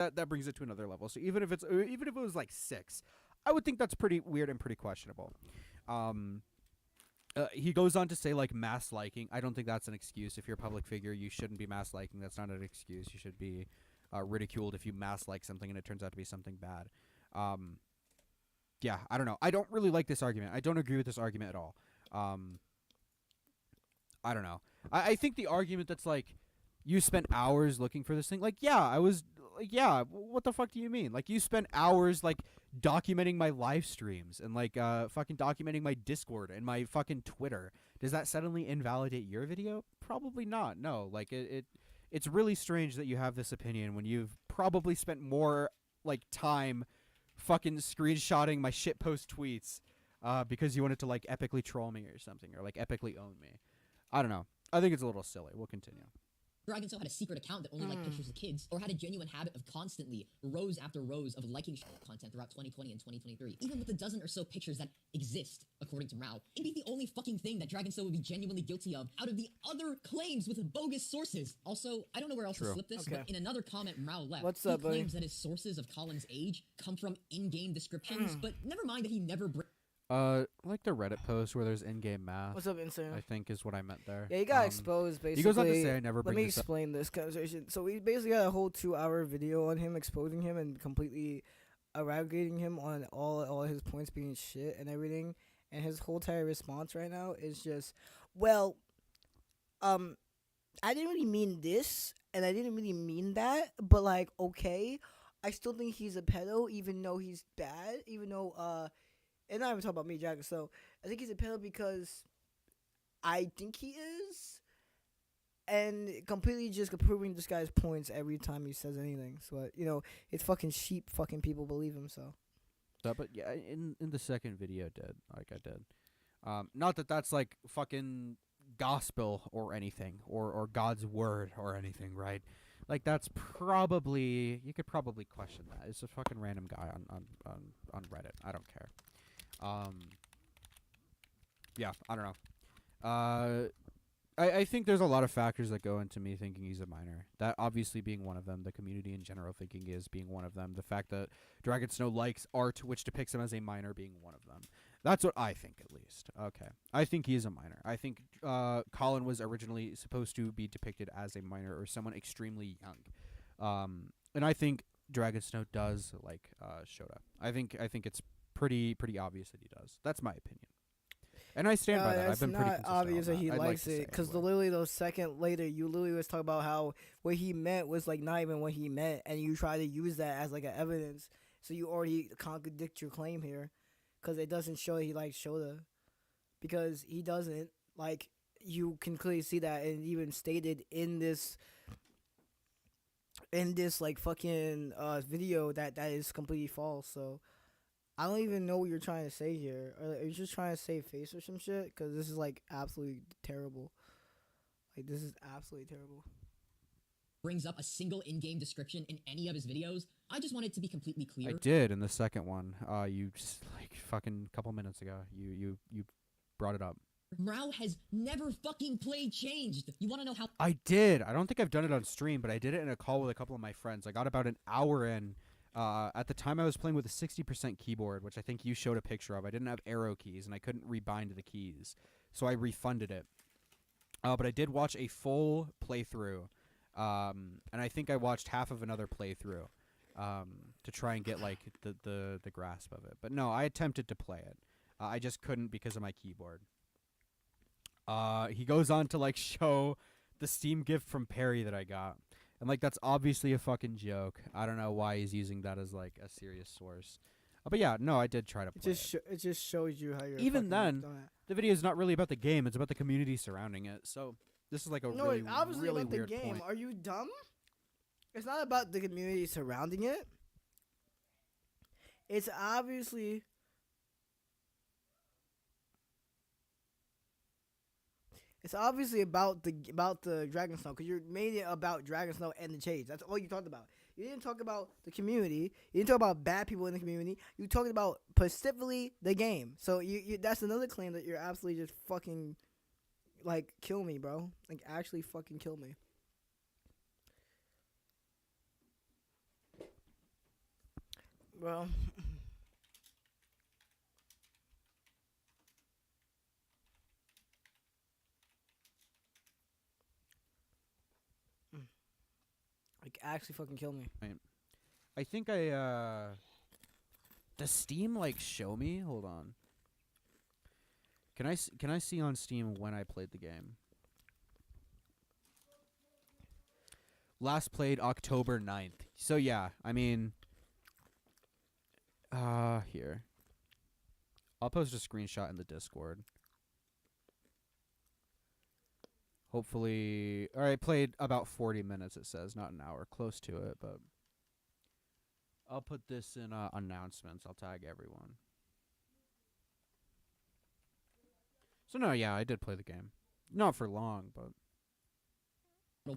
that brings it to another level. So even if it was like 6, I would think that's pretty weird and pretty questionable. He goes on to say like mass liking. I don't think that's an excuse. If you're a public figure, you shouldn't be mass liking. That's not an excuse. You should be ridiculed if you mass like something and it turns out to be something bad. Yeah, I don't know. I don't really like this argument. I don't agree with this argument at all. I don't know. I think the argument that's like, you spent hours looking for this thing. Like, yeah, I was. Like, yeah, what the fuck do you mean? Like, you spent hours like documenting my live streams and like fucking documenting my Discord and my fucking Twitter. Does that suddenly invalidate your video? Probably not. No. Like, it's really strange that you have this opinion when you've probably spent more like time fucking screenshotting my shitpost tweets because you wanted to like epically troll me or something, or like epically own me. I don't know. I think it's a little silly. We'll continue. DragonSnow had a secret account that only liked pictures of kids, or had a genuine habit of constantly, rows after rows of liking content throughout 2020 and 2023. Even with the dozen or so pictures that exist, according to MROW, it'd be the only fucking thing that DragonSnow would be genuinely guilty of out of the other claims with bogus sources. Also, I don't know where else to slip this, but in another comment MROW left, he claims that his sources of Colin's age come from in-game descriptions, but never mind that he never like the Reddit post where there's in-game math. What's up, Instagram? I think is what I meant there. Yeah, he got exposed, basically. He goes on to say, I never bring Let me this up. explain this conversation. So we basically had a whole 2-hour video on him exposing him and completely eradicating him on all his points being shit and everything. And his whole entire response right now is just, well, I didn't really mean this, and I didn't really mean that, but, like, okay, I still think he's a pedo, even though he's bad, even though, and not even talking about me, Jack. So I think he's a pedo because I think he is, and completely just proving this guy's points every time he says anything. So you know, it's fucking sheep. Fucking people believe him. So. But yeah, in the second video, I did. Not that that's like fucking gospel or anything, or God's word or anything, right? Like, that's probably, you could probably question that. It's a fucking random guy on Reddit. I don't care. Yeah, I don't know. I think there's a lot of factors that go into me thinking he's a minor. That obviously being one of them. The community in general thinking he is being one of them. The fact that DragonSnow likes art which depicts him as a minor being one of them. That's what I think, at least. Okay. I think he is a minor. I think Colin was originally supposed to be depicted as a minor or someone extremely young. And I think DragonSnow does like Shota. I think it's pretty obvious that he does. That's my opinion. And I stand by that. I've been pretty consistent. It's not obvious that he likes it, because literally the second later, you literally was talking about how what he meant was like not even what he meant, and you try to use that as like an evidence. So you already contradict your claim here, because it doesn't show that he likes Shota, because he doesn't. Like, you can clearly see that, and even stated in this like fucking video that is completely false. So I don't even know what you're trying to say here. Are you just trying to save face or some shit? Because this is, like, absolutely terrible. Like, this is absolutely terrible. Brings up a single in-game description in any of his videos. I just want it to be completely clear. I did in the second one. You just, like, fucking couple minutes ago. You brought it up. MROW has never fucking played changed. You want to know how? I did. I don't think I've done it on stream, but I did it in a call with a couple of my friends. I got about an hour in. At the time, I was playing with a 60% keyboard, which I think you showed a picture of. I didn't have arrow keys, and I couldn't rebind the keys, so I refunded it. But I did watch a full playthrough, and I think I watched half of another playthrough to try and get like the grasp of it. But no, I attempted to play it. I just couldn't because of my keyboard. He goes on to like show the Steam gift from Perry that I got. And, like, that's obviously a fucking joke. I don't know why he's using that as, like, a serious source. But, yeah, no, I did try to play it. It just shows you how you're even then, the video is not really about the game. It's about the community surrounding it. So, this is, like, really, it's obviously really about weird the game. point. Are you dumb? It's not about the community surrounding it. It's obviously... It's obviously about the DragonSnow, because you made it about DragonSnow and the chase. That's all you talked about. You didn't talk about the community. You didn't talk about bad people in the community. You talked about specifically the game. So you that's another claim that you're absolutely just fucking, like, kill me, bro. Like, actually fucking kill me. Well, like actually fucking kill me. I think does Steam like show me? Hold on. Can I see on Steam when I played the game? Last played October 9th. So yeah, I mean here. I'll post a screenshot in the Discord. Hopefully, all right, played about 40 minutes it says, not an hour, close to it, but I'll put this in announcements. I'll tag everyone. So no, yeah, I did play the game. Not for long, but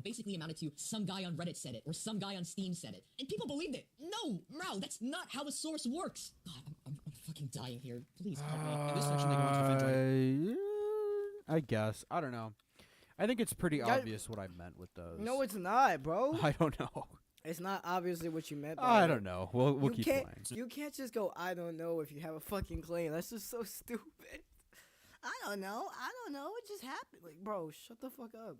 basically amounted to some guy on Reddit said it or some guy on Steam said it, and people believed it. No, MROW, that's not how a source works. God, I'm fucking dying here. Please help me. In this section, they go on to defend I guess. I don't know. I think it's pretty obvious what I meant with those. No, it's not, bro. I don't know. It's not obviously what you meant. I don't know. We'll keep playing. You can't just go, I don't know, if you have a fucking claim. That's just so stupid. I don't know. It just happened. Like, bro, shut the fuck up.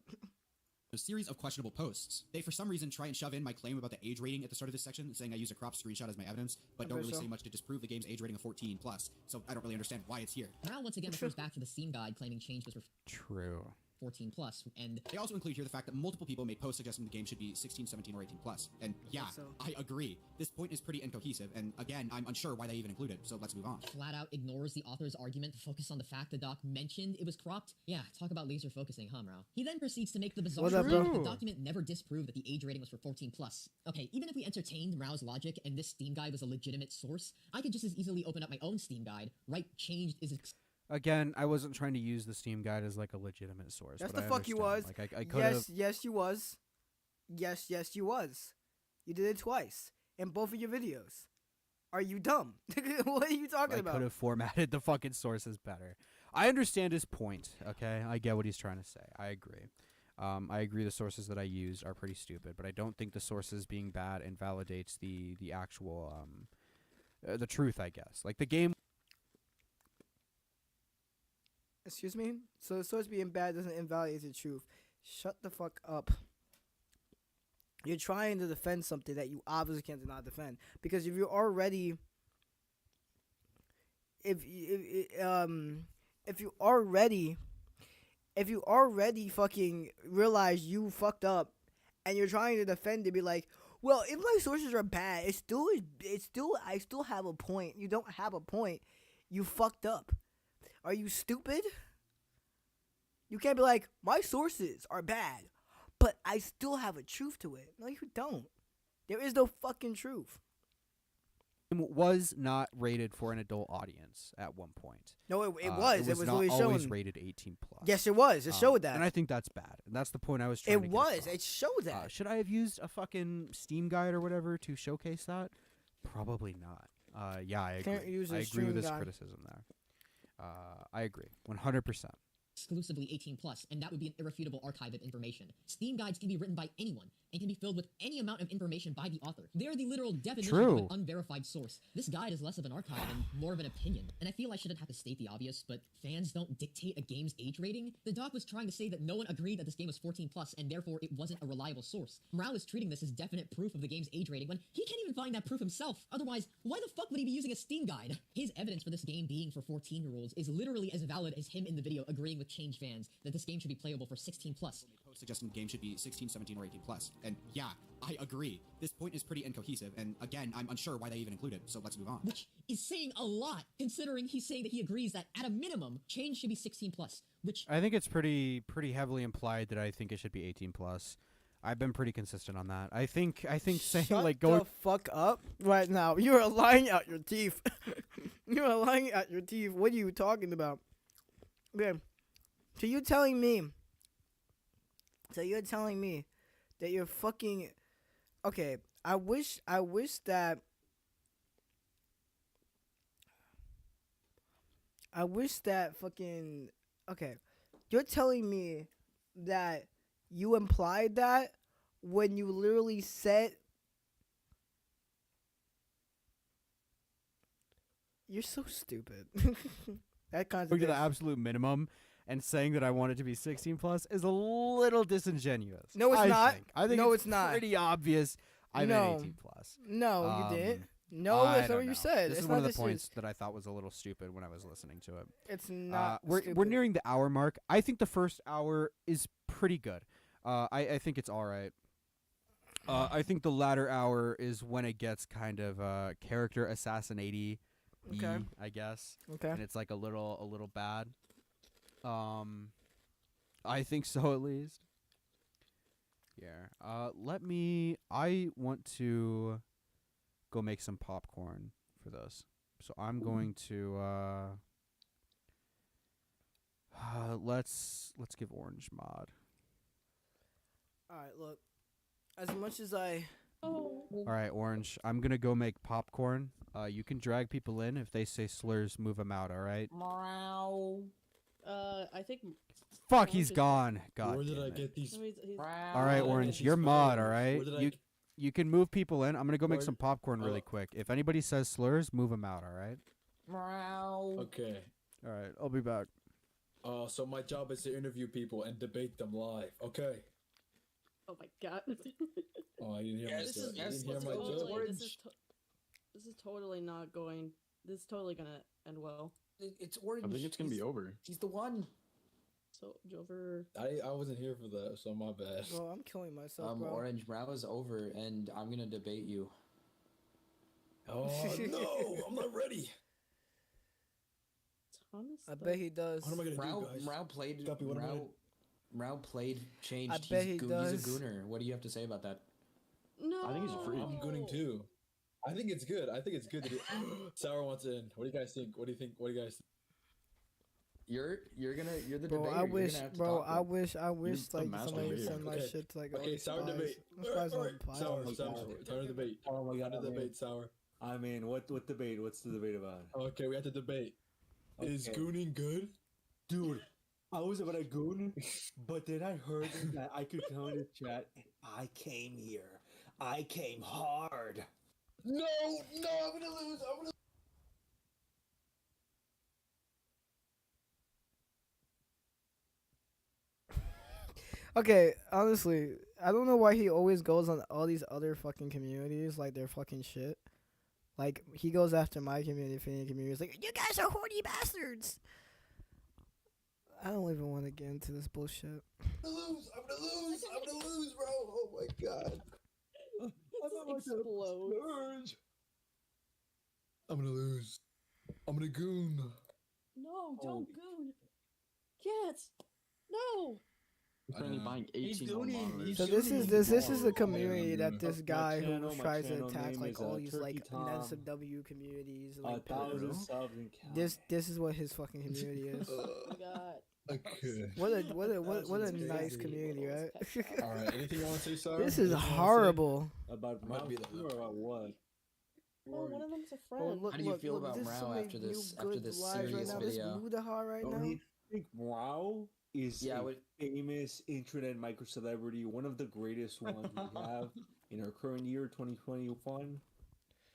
A series of questionable posts. They, for some reason, try and shove in my claim about the age rating at the start of this section, saying I use a cropped screenshot as my evidence, but don't really say much to disprove the game's age rating of 14+. So I don't really understand why it's here. MROW once again refers back to the Steam guide claiming change was for True. 14+, and They also include here the fact that multiple people made posts suggesting the game should be 16, 17, or 18+. And yeah, I agree. This point is pretty incohesive, and again, I'm unsure why they even include it, so let's move on. flat out ignores the author's argument to focus on the fact the doc mentioned it was cropped. Yeah, talk about laser focusing, huh, MROW? He then proceeds to make the bizarre What up, claim bro? that the document never disproved that the age rating was for 14+. Okay, even if we entertained MROW's logic and this Steam guide was a legitimate source, I could just as easily open up my own Steam guide, write changed is Again, I wasn't trying to use the Steam guide as like a legitimate source. Yes, but the I fuck you was. understand. Like I could have. Yes, you was. Yes, you was. You did it twice in both of your videos. Are you dumb? What are you talking I about? could have formatted the fucking sources better. I understand his point. Okay, I get what he's trying to say. I agree. I agree. The sources that I used are pretty stupid, but I don't think the sources being bad invalidates the actual the truth. I guess like the game. Excuse me? So the source being bad doesn't invalidate the truth. Shut the fuck up. You're trying to defend something that you obviously can't deny defend. Because if you're already if you already fucking realize you fucked up and you're trying to defend it, be like, well, if my sources are bad, I still have a point. You don't have a point. You fucked up. Are you stupid? You can't be like, my sources are bad, but I still have a truth to it. No, you don't. There is no fucking truth. It was not rated for an adult audience at one point. No, it was. It was not always always shown. rated 18+. Yes, it was. It showed that. And I think that's bad. And that's the point I was trying to It get was. across. It showed that. Should I have used a fucking Steam guide or whatever to showcase that? Probably not. Yeah, I agree. Can't use a I agree Steam with this guide. criticism there. I agree. 100%. exclusively 18+, and that would be an irrefutable archive of information. Steam guides can be written by anyone, and can be filled with any amount of information by the author. They are the literal definition of an unverified source. This guide is less of an archive and more of an opinion. And I feel I shouldn't have to state the obvious, but fans don't dictate a game's age rating. The doc was trying to say that no one agreed that this game was 14+, and therefore it wasn't a reliable source. MROW is treating this as definite proof of the game's age rating when he can't even find that proof himself. Otherwise, why the fuck would he be using a Steam guide? His evidence for this game being for 14-year-olds is literally as valid as him in the video agreeing with Change fans that this game should be playable for 16+. Post suggesting the game should be 16, 17, or 18+. And yeah, I agree. This point is pretty incohesive, and again, I'm unsure why they even include it, so let's move on. Which is saying a lot, considering he's saying that he agrees that, at a minimum, change should be 16+, which... I think it's pretty heavily implied that I think it should be 18+. I've been pretty consistent on that. I think saying Shut like the fuck up right now. You are lying out your teeth. You are lying out your teeth. What are you talking about? Okay. So you're telling me that you're fucking... Okay, I wish that fucking... Okay, you're telling me that you implied that when you literally said... You're so stupid. That Going to contradicts. the absolute minimum and saying that I want it to be 16 plus is a little disingenuous. No, it's not. I think No, it's it's not. pretty obvious. I No. meant 18 plus. No, you didn't. No, I that's not don't what you know. said. This It's is one not of the this points that I thought was a little stupid when I was listening to it. It's not. We're stupid. nearing the hour mark. I think the first hour is pretty good. I think it's all right. I think the latter hour is when it gets kind of character assassinate-y, Okay. I guess, Okay. and it's like a little bad. I think so, at least. Yeah. I want to go make some popcorn for this. So I'm going to let's give Orange mod. All right. Look. As much as I. All right, Orange. I'm gonna go make popcorn. You can drag people in. If they say slurs, move them out. All right. I think. Fuck, he's gone. God. Where did damn I it. get these? All right, Where did I Orange. get You're these mod. photos? All right. Where did I You can move people in. I'm gonna go make Where- some popcorn really quick. If anybody says slurs, move them out. All right. Okay. All right. I'll be back. So my job is to interview people and debate them live. Okay. Oh my god. Oh, I didn't hear This is my joke. this is totally not going. This is totally gonna end well. It's orange. I think it's gonna be over. He's the one. So Jover. I wasn't here for that, so my bad. Bro, I'm killing myself, bro. Orange MROW is over, and I'm gonna debate you. Oh no, I'm not ready. Thomas. I bet he does. What am I gonna do, guys? MROW played. Guppy, what am I gonna- MROW played. Changed. I bet he He's does. a gooner. What do you have to say about that? No. I think he's a freak. I'm gooning too. I think it's good. I think it's good to do. Sour wants in. What do you guys think? What do you think? What do you guys think? You're the Bro, debater. I You're wish, gonna have to bro, talk I with. wish the like master somebody would debater. send my Okay. shit to like all Okay, these sour spies. debate. My spies Alright, on sour, piles. sour, time to debate. Oh my god, Time to I mean, debate, sour. I mean, what debate? What's the debate about? Okay, we have to debate. Is Okay. gooning good? Dude, I was about to goon, but then I heard that I could come in the chat, and I came here. I came hard. No, I'm gonna lose. I'm gonna. Okay, honestly, I don't know why he always goes on all these other fucking communities like they're fucking shit. Like he goes after my community, Finny community. He's like, you guys are horny bastards. I don't even want to get into this bullshit. I'm gonna lose, bro. Oh my god. Explode. I'm gonna lose. I'm gonna goon. No, don't goon. Can't. No. We're currently buying He's 18 more gooning, monitors. he's So this is this is the community that Yeah. this guy who my tries to channel attack name like is, all these Turkey like Tom. NSW communities and like 1,000 pillars. subs and count. This is what his fucking community is. Oh my god. Okay. What a That's nice crazy. community, right? All right. Anything you want to say, Sour? This is Anything you wanna say? horrible. About Might be Mouse the- or about what? Oh, one of them's a Oh, friend. look, How do you look, feel look, about there's so Mrao many after new this- after good this lives right serious now. video? This Mudaha right now. I think Wow is Yeah, a what- famous internet micro celebrity, one of the greatest ones we have in our current year, 2021.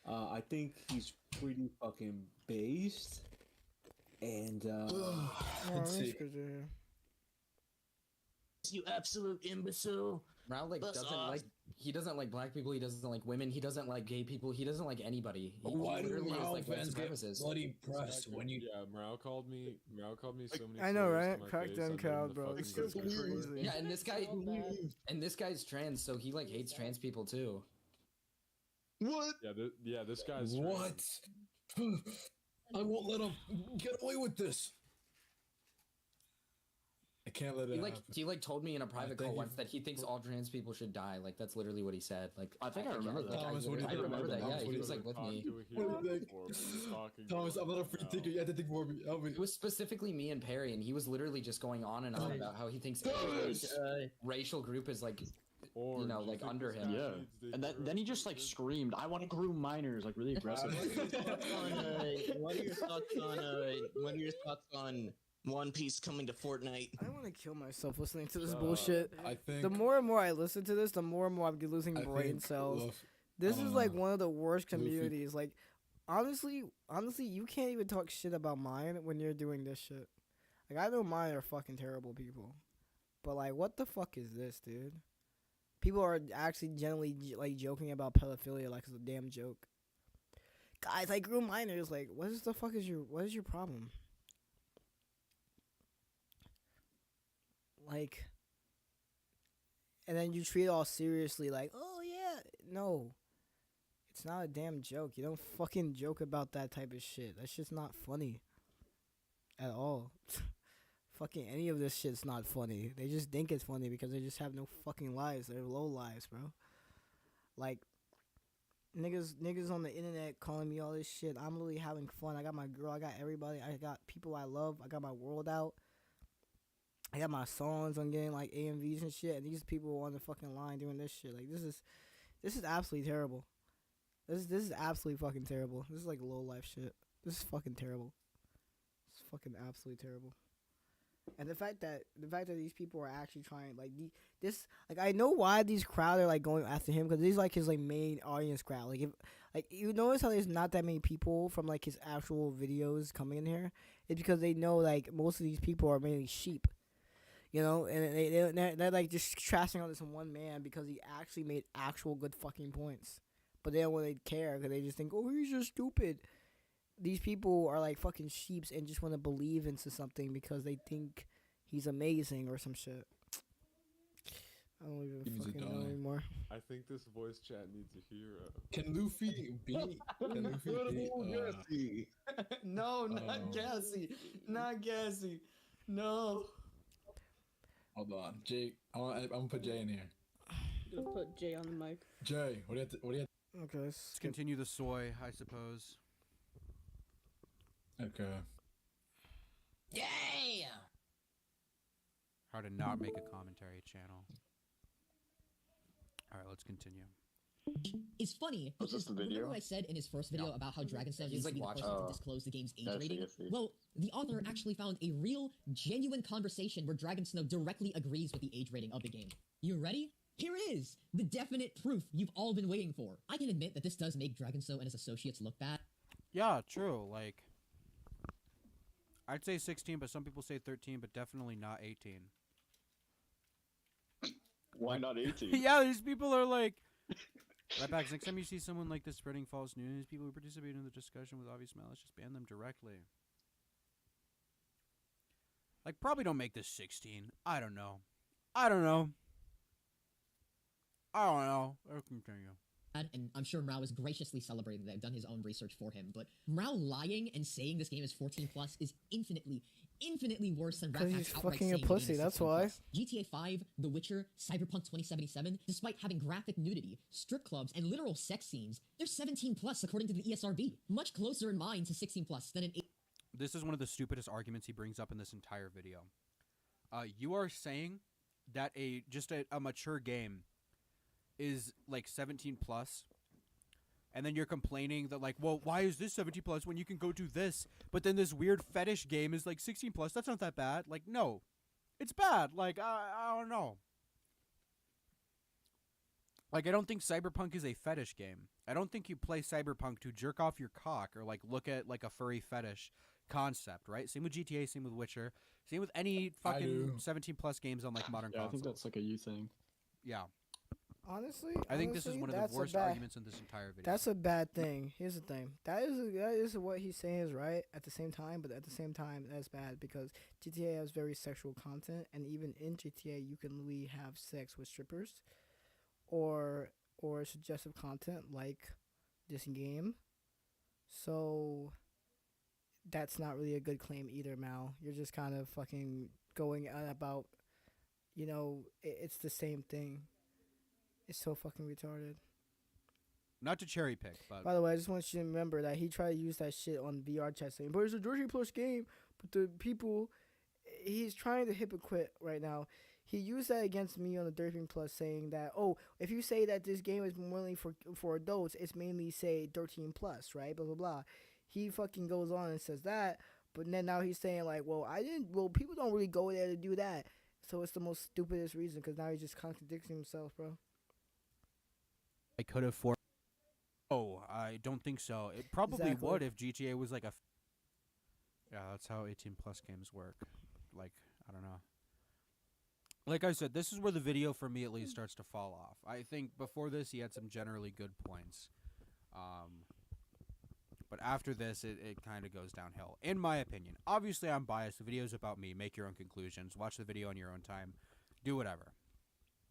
I think he's pretty fucking based, and Oh, Let's this see. guy's in here. You absolute imbecile. MROW like Buzz doesn't off. like. He doesn't like black people. He doesn't like women. He doesn't like gay people. He doesn't like anybody. He Why do literally is Mrao like fans fans get purposes. bloody pressed when you? Yeah, Morale called me so many I know, slurs to right? my Crack face, down I made him crowd, the bro. fucking This is group chat. crazy. Yeah, and this guy So bad. and this guy's trans, so he like hates trans people too. What? Yeah, this guy's What? I won't let him get away with this. I can't let it happen. He like told me in a private call think once that he thinks all trans people should die. Like that's literally what he said. Like I think I remember that. Thomas, what do you I think? remember that. Thomas, Yeah, what do he you was like think? with me. What do you think? Thomas, I'm not a free thinker. You have to think more. Help me. It was specifically me and Perry, and he was literally just going on and on about how he thinks every racial group is like, Or you know, do you like think under this him. guy Yeah, needs the and then he just like screamed, "I want to groom minors!" like really aggressive. What are your thoughts on One Piece coming to Fortnite? I want to kill myself listening to this bullshit. I think The more and more I listen to this, the more and more I'm losing I brain think cells. Luff- This is like uh, one of the worst Luffy- communities. Like honestly, you can't even talk shit about mine when you're doing this shit. Like, I know mine are fucking terrible people, but like, what the fuck is this, dude? People are actually generally like joking about pedophilia like it's a damn joke. Guys, I grew minors. Like, what is your problem? Like, and then you treat it all seriously, like, oh yeah, no, it's not a damn joke. You don't fucking joke about that type of shit. That's just not funny at all. Fucking any of this shit's not funny. They just think it's funny because they just have no fucking lives. They're low lives, bro. Like, niggas on the internet calling me all this shit. I'm really having fun. I got my girl. I got everybody. I got people I love. I got my world out. I got my songs on getting like AMVs and shit. And these people on the fucking line doing this shit. Like, this is absolutely terrible. This is absolutely fucking terrible. This is like low life shit. This is fucking terrible. It's fucking absolutely terrible. And the fact that these people are actually trying I know why these crowd are like going after him, because he's like his like main audience crowd. Like, if like you notice how there's not that many people from like his actual videos coming in here, it's because they know like most of these people are mainly sheep, you know, and they're like just trashing on this one man because he actually made actual good fucking points, but they don't want to care because they just think, oh, he's just stupid. These people are like fucking sheeps and just want to believe into something because they think he's amazing or some shit. I don't even fucking know anymore. I think this voice chat needs a hero. Can Luffy be? No, not Gassy. Not Gassy. No. Hold on, Jake. I'm gonna put Jay in here. Just put Jay on the mic. Jay, what do you have to? Okay, Let's continue the soy, I suppose. Okay. Yeah. How to not make a commentary channel. All right, let's continue. It's funny. Was this the Remember video? what I said in his first video about how Dragon Stuff He's needs to like be the watching- person to disclose the game's age I see, rating? I see. Well, the author actually found a real, genuine conversation where Dragon Snow directly agrees with the age rating of the game. You ready? Here it is! The definite proof you've all been waiting for. I can admit that this does make Dragon Snow and his associates look bad. Yeah, true. Like, I'd say 16, but some people say 13, but definitely not 18. Why not 18? Yeah, these people are like... Right back. Next time you see someone like this spreading false news, people who participate in the discussion with obvious malice, just ban them directly. Like, probably don't make this 16. I don't know. I'll continue. And I'm sure MROW is graciously celebrating that I've done his own research for him, but MROW lying and saying this game is 14 plus is infinitely worse than because Rat he's Pack's outright fucking a saying the game pussy. is That's 16 why. plus. GTA 5, The Witcher, Cyberpunk 2077, despite having graphic nudity, strip clubs, and literal sex scenes, they're 17 plus according to the ESRB. Much closer in mind to 16 plus than an 8. This is one of the stupidest arguments he brings up in this entire video. You are saying that a mature game is like 17 plus, and then you're complaining that like, well, why is this 17 plus when you can go do this? But then this weird fetish game is like 16 plus. That's not that bad. Like, no, it's bad. Like, I don't know. Like, I don't think Cyberpunk is a fetish game. I don't think you play Cyberpunk to jerk off your cock or like look at like a furry fetish concept, right? Same with GTA, same with Witcher, same with any fucking 17 plus games on like modern Yeah, I consoles. think that's like a you thing. Yeah. Honestly, I think this is one of the worst arguments in this entire video. That's a bad thing. Here's the thing. That is what he's saying is right at the same time, but at the same time that's bad because GTA has very sexual content, and even in GTA you can really have sex with strippers, or suggestive content like this game. So that's not really a good claim either, Mal. You're just kind of fucking going on about, you know, it's the same thing. It's so fucking retarded. Not to cherry pick, but By the way, I just want you to remember that he tried to use that shit on VR chat saying, but it's a 13 plus game. But the people, he's trying to hypocrite right now. He used that against me on the 13 plus saying that, oh, if you say that this game is mainly for adults, it's mainly say 13 plus, right? Blah, blah, blah. He fucking goes on and says that. But then now he's saying like, well, people don't really go there to do that. So it's the most stupidest reason because now he's just contradicting himself, bro. I could have Oh, I don't think so. It probably Exactly. would if GTA was like a. Yeah, that's how 18 plus games work. Like, I don't know. Like I said, this is where the video for me at least starts to fall off. I think before this he had some generally good points. But after this, it kind of goes downhill, in my opinion. Obviously, I'm biased. The video's about me. Make your own conclusions. Watch the video on your own time. Do whatever.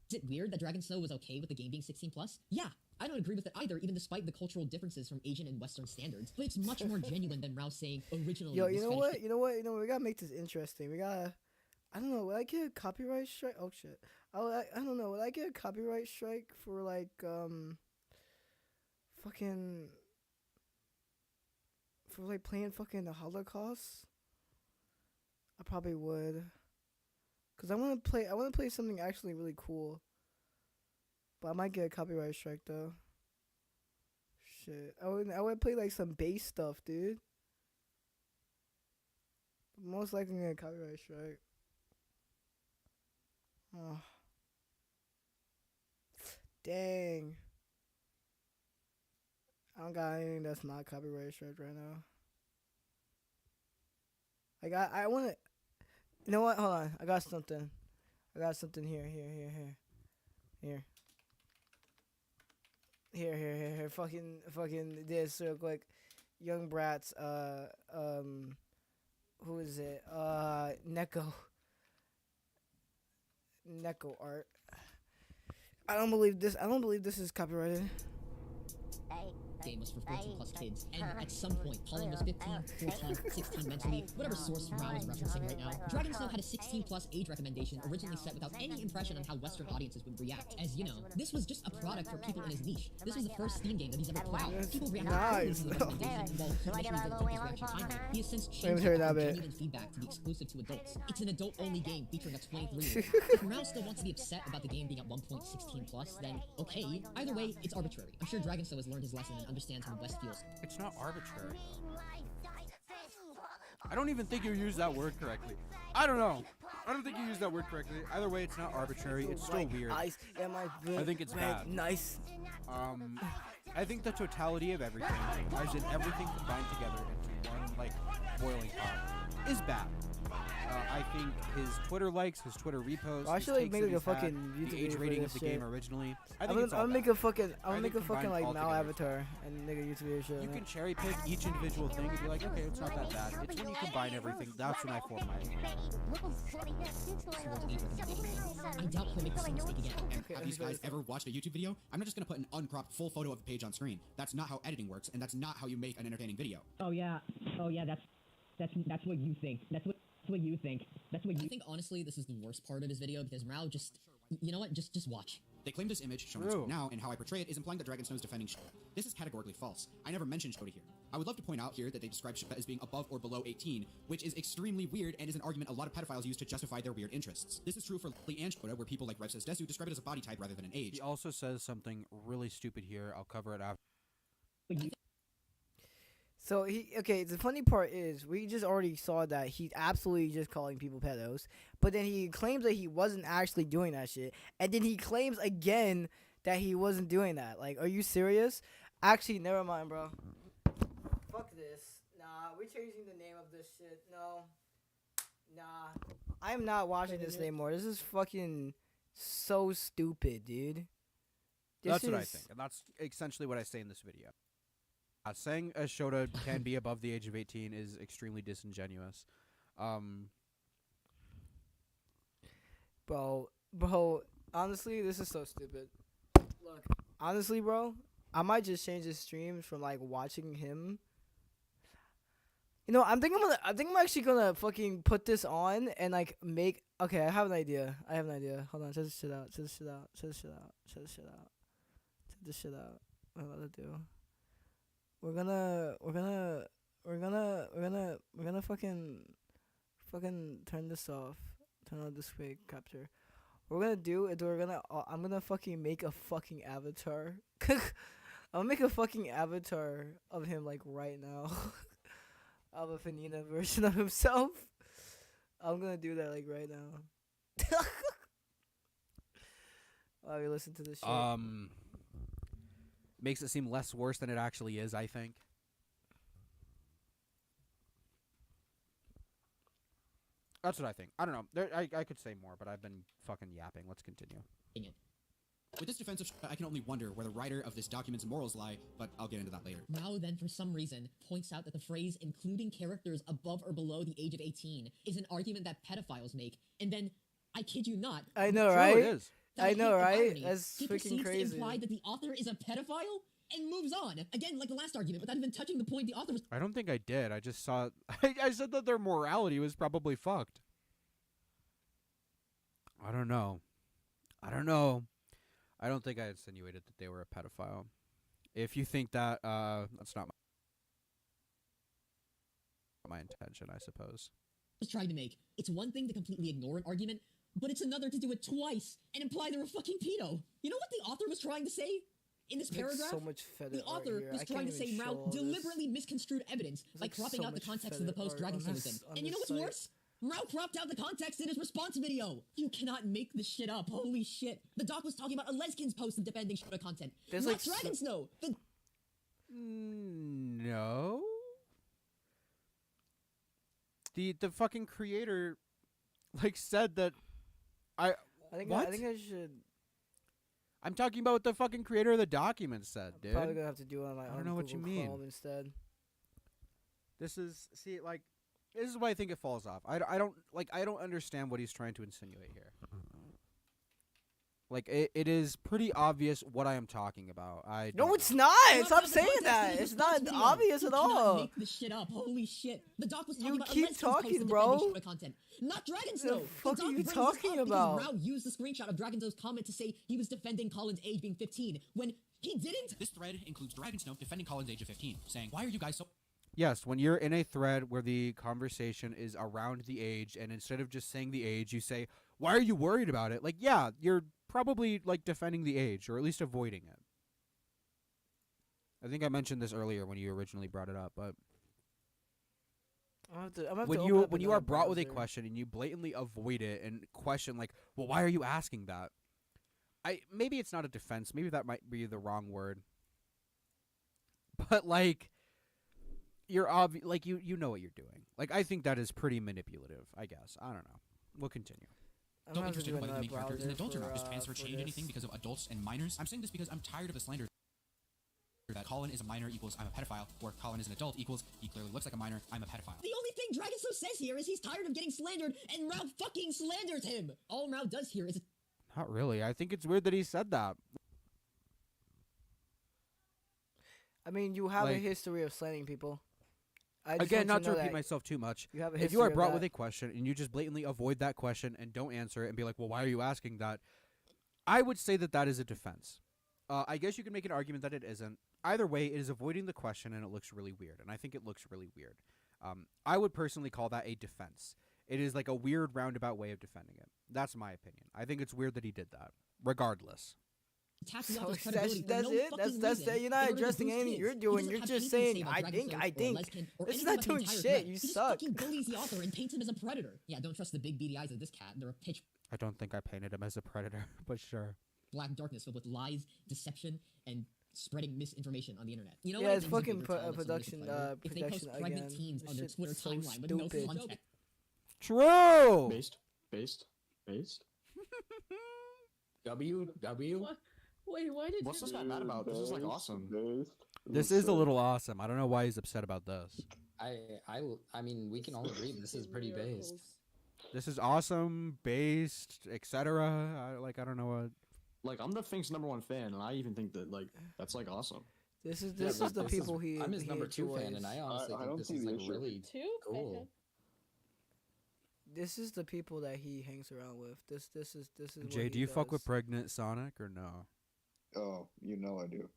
Is it weird that Dragon Snow was okay with the game being 16 plus? Yeah, I don't agree with it either, even despite the cultural differences from Asian and Western standards. But it's much more genuine than Rao saying originally. Yo, you know what? You know what? You know what? We gotta make this interesting. We gotta. I don't know. Would I get a copyright strike? Oh shit. I don't know. Would I get a copyright strike for like fucking for like playing fucking the Holocaust? I probably would. Cause I wanna play something actually really cool. But I might get a copyright strike though. Shit. I would play like some bass stuff, dude. Most likely get a copyright strike. Oh. Dang. I don't got anything that's not copyright strike right now. Like I wanna. You know what? Hold on. I got something. Here. Here. Fucking this real quick. Young Brats. Who is it? Neko art. I don't believe this is copyrighted. Game was for 14 plus kids, and at some point, Pauline was 15, 14, 16 mentally, whatever source Rao is referencing right now. Dragon Snow had a 16 plus age recommendation originally set without any impression on how Western audiences would react. As you know, this was just a product for people in his niche. This was the first Steam game that he's ever put out. People reacted to the recommendation, while he initially didn't take his reaction timely. He has since changed it from genuine feedback to be exclusive to adults. It's an adult-only game featuring a 23-year-old. If Rao still wants to be upset about the game being at 1.16 plus, then okay. Either way, it's arbitrary. I'm sure Dragon Snow has learned his lesson and understands how the West feels. It's not arbitrary. I don't even think you used that word correctly. I don't know. I don't think you used that word correctly. Either way, it's not arbitrary. It's still weird. I think it's bad. Nice. I think the totality of everything, as in everything combined together into one like boiling pot, is bad. I think his Twitter likes, his Twitter reposts, I should like make like a fucking YouTube the age rating of the game originally. I'm gonna make a fucking like Mal avatar and make a YouTube video show. You can cherry pick each individual thing and be like, okay, it's not that bad. It's when you combine everything, that's when I form my opinion. I doubt he'll make the same mistake again. Have these guys ever watched a YouTube video? I'm not just gonna put an uncropped full photo of a page on screen. That's not how editing works, and that's not how you make an entertaining video. Oh yeah, that's what you think. That's what you think. I think honestly, this is the worst part of his video because Rao just, you know what? Just watch. They claim this image, shown on screen now, and how I portray it is implying that Dragon Snow is defending Shota. This is categorically false. I never mentioned Shota here. I would love to point out here that they describe Shota as being above or below 18, which is extremely weird and is an argument a lot of pedophiles use to justify their weird interests. This is true for Lee and Shota, where people like Rev Says Desu describe it as a body type rather than an age. He also says something really stupid here. I'll cover it after. So the funny part is we just already saw that he's absolutely just calling people pedos, but then he claims that he wasn't actually doing that shit, and then he claims again that he wasn't doing that. Like, are you serious? Actually, never mind, bro. Fuck this. Nah, we're changing the name of this shit. No. Nah. I'm not watching this anymore. This is fucking so stupid, dude. That's what I think, and that's essentially what I say in this video. Saying a Shota can be above the age of 18 is extremely disingenuous. Bro, honestly, this is so stupid. Look, honestly, bro, I might just change the streams from like watching him. You know, I think I'm actually gonna fucking put this on and like make. Okay, I have an idea. Hold on, check this shit out. Check this shit out. What I'm about to do. We're gonna fucking turn this off. Turn on this quick capture. What we're gonna do is I'm gonna fucking make a fucking avatar. I'm gonna make a fucking avatar of him like right now. Of a Fanina version of himself. I'm gonna do that like right now. While we listen to this shit. makes it seem less worse than it actually is, I think. That's what I think. I don't know. I could say more, but I've been fucking yapping. Let's continue. With this defense of I can only wonder where the writer of this document's morals lie, but I'll get into that later. Rao then, for some reason, points out that the phrase including characters above or below the age of 18 is an argument that pedophiles make, and then, I kid you not, I know, True, right? it is. I know, right? irony, That's he freaking proceeds crazy. to imply that the author is a pedophile and moves on. Again, like the last argument, without even touching the point the author was. I don't think I did. I just saw. I said that their morality was probably fucked. I don't know. I don't think I insinuated that they were a pedophile. If you think that, that's not my intention, I suppose. Was trying to make. It's one thing to completely ignore an argument, but it's another to do it twice and imply they're a fucking pedo. You know what the author was trying to say in this Makes paragraph? so much The author here. was I trying to can't say even show Rao all this. deliberately misconstrued evidence by There's cropping so out the much context of the post Fed art Dragonstone on was in. this- on And you know this what's site. worse? Rao cropped out the context in his response video. You cannot make this shit up. Holy shit. The doc was talking about a Leskin's post of defending Shota content. There's not like so- Dragonsnow. The No. The fucking creator, like, said that. I think What? I think I should. I'm talking about what the fucking creator of the document said, dude. Probably gonna have to do it on my I own don't know what you Google mean. Chrome instead. This is this is why I think it falls off. I don't understand what he's trying to insinuate here. Like it is pretty obvious what I am talking about. No, it's not. Stop saying that. It's not obvious at all. Make this shit up. Holy shit. The doc was talking You about keep a Leskin's talking, post of bro. defending Shota content. Not Dragonsnow. The fuck doc are you brings this talking up because about? Rao used the screenshot of Dragonsnow's comment to say he was defending Colin's age being 15 when he didn't. This thread includes Dragonsnow defending Colin's age of 15, saying, "Why are you guys so?" Yes, when you're in a thread where the conversation is around the age, and instead of just saying the age, you say, "Why are you worried about it?" Like, yeah, you're probably like defending the age, or at least avoiding it. I think I mentioned this earlier when you originally brought it up, but I'm gonna have when to you open up when you are another brought with a browser. question and you blatantly avoid it and question like, well, why are you asking that? Maybe it's not a defense. Maybe that might be the wrong word. But like, you're like you know what you're doing. Like, I think that is pretty manipulative. I guess I don't know. We'll continue. I'm So gonna have to interested do in whether the another main character is an browser adult or not. Does for, transfer for change this. anything because of adults and minors? I'm saying this because I'm tired of the slander that Colin is a minor equals I'm a pedophile, or Colin is an adult equals he clearly looks like a minor, I'm a pedophile. The only thing Dragonsnow says here is he's tired of getting slandered, and Rao fucking slanders him. All Rao does here is Not really. I think it's weird that he said that. I mean, you have a Like- history of slandering people. I just Again, want not you to know repeat that myself too much. You have a If history you are of brought that. with a question and you just blatantly avoid that question and don't answer it and be like, well, why are you asking that? I would say that that is a defense. I guess you can make an argument that it isn't. Either way, it is avoiding the question and it looks really weird. And I think it looks really weird. I would personally call that a defense. It is like a weird roundabout way of defending it. That's my opinion. I think it's weird that he did that, regardless. attack the So author's that's credibility for that's no it. fucking That's reason you're not in order to addressing boost anything kids. you're He doing. doesn't You're have just anything to saying, say about I Dragonstone think, or I think. Leskin or This is anything not about the doing entire shit. thread. You He just suck. fucking bullies the author and paints him as a predator. Yeah, don't trust the big beady eyes of this cat. They're a pitch I don't think I painted him as a predator, but sure. black darkness filled with lies, deception, and spreading misinformation on the internet. You know Yeah, what? it's I think is a fucking bigger problem of somebody production, who's a predator? If they post production pregnant again. teens This on their shit's Twitter so timeline with no stupid. context. True! Based. W. Wait, why did What's you? this guy mad about? This is like awesome. This is a little awesome. I don't know why he's upset about this. I mean, we can all agree this is pretty based. This is awesome, based, etc. I don't know what. Like, I'm the Fink's #1 fan, and I even think that like that's like awesome. This is Yeah, this but is the this is- people he. I'm his he number 2 fan, enjoys. and I honestly I think don't this see is the like issue. really Two? cool. This is the people that he hangs around with. This is what Jay, he do you fuck with does. pregnant Sonic or no? Oh, you know I do.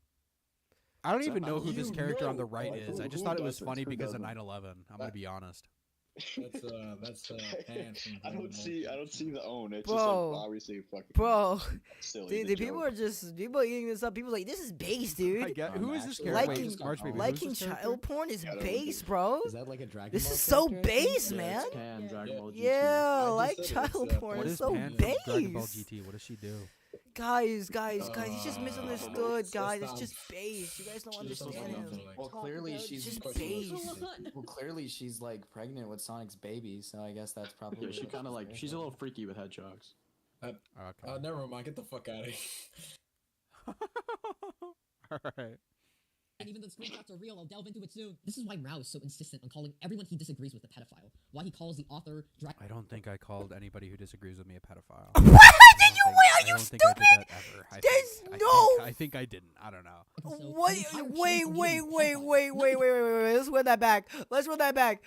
I don't So- even know who this You character on the know. right Like, is. I who just thought it was doesn't? funny Who because of doesn't? 9/11. I'm gonna be honest. That's Pan from I don't see the own. It's Bro. just like obviously fucking Bro, silly. the people are just people eating this up. People are like, this is base, dude. I get. Who is this actually, character? liking- Wait, March Baby, who's Liking this character? child porn is Yeah, I don't base, know. bro. Is that like a Dragon This Ball is so character, I think? base, Yeah, man. it's Pan, Dragon Ball GT. Yeah, I just like said it's, child porn What is is so Pan from base. Dragon Ball GT? What does she do? Guys, he's just misunderstood, just guys. It's stop. just base. You guys don't She just understand doesn't him. know, like- Well, clearly she's just Just base. Well, clearly she's like pregnant with Sonic's baby, so I guess that's probably. Yeah, she kind of like she's a little freaky with hedgehogs. Okay. Never mind. Get the fuck out of here. Alright. And even though the screenshots are real, I'll delve into it soon. This is why MROW is so insistent on calling everyone he disagrees with a pedophile. Why he calls the author I don't think I called anybody who disagrees with me a pedophile. What did you? Wait, are you I don't think I did that ever. There's no- I think I didn't. I don't know. What? Wait. Let's run that back. Let's run that back.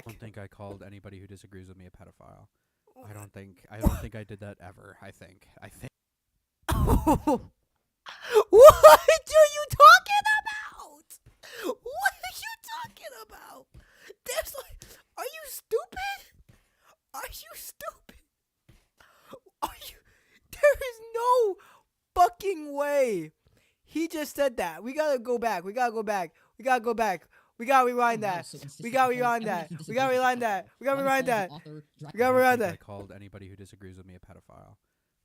I don't think I called anybody who disagrees with me a pedophile. I don't think I did that ever. I think. What are you talking about? What are you talking about? There's like, are you stupid? Are you stupid? Are you? There is no fucking way. He just said that. We gotta go back. We gotta rewind that. I called anybody who disagrees with me a pedophile.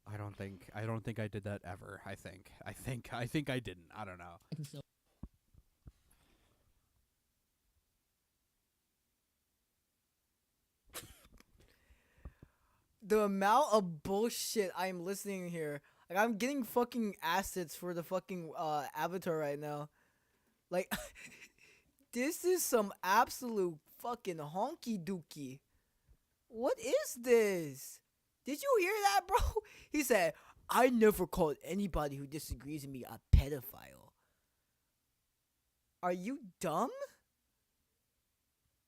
I don't think I did that ever. I think I didn't. I don't know. The amount of bullshit I'm listening here. Like, I'm getting fucking assets for the fucking avatar right now. Like, this is some absolute fucking honky dookie. What is this? Did you hear that, bro? He said, I never called anybody who disagrees with me a pedophile. Are you dumb?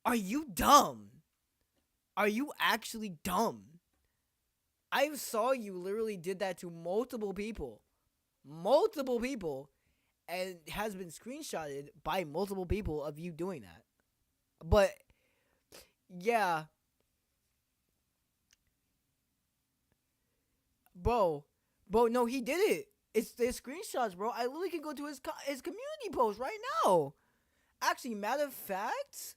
Are you dumb? Are you actually dumb? I saw you literally did that to multiple people, and it has been screenshotted by multiple people of you doing that. But yeah, bro, no, he did it. It's the screenshots, bro. I literally can go to his community post right now. Actually, matter of fact,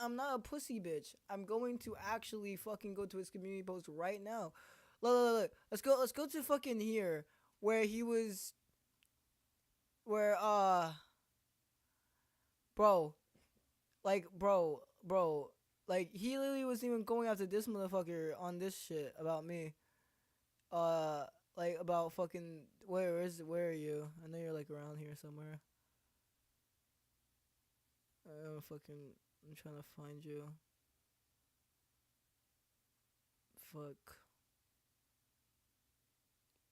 I'm not a pussy bitch. I'm going to actually fucking go to his community post right now. Look. Let's go to fucking here where he was. Where bro, like he literally was even going after this motherfucker on this shit about me. Like about fucking where are you? I know you're like around here somewhere. I'm trying to find you. Fuck.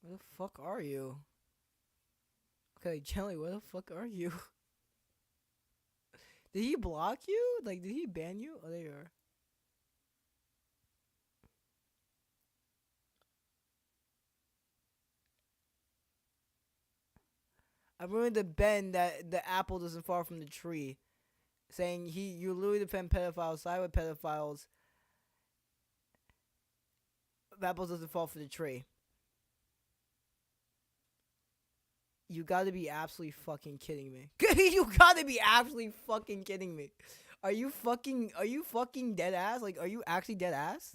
Where the fuck are you? Okay, Jelly, where the fuck are you? Did he block you? Like, did he ban you? Oh, there you are. I'm willing to bend that the apple doesn't fall from the tree. Saying you literally defend pedophiles, side with pedophiles. The apple doesn't fall from the tree. You gotta be absolutely fucking kidding me. You gotta be absolutely fucking kidding me. Are you fucking dead ass? Like, are you actually dead ass?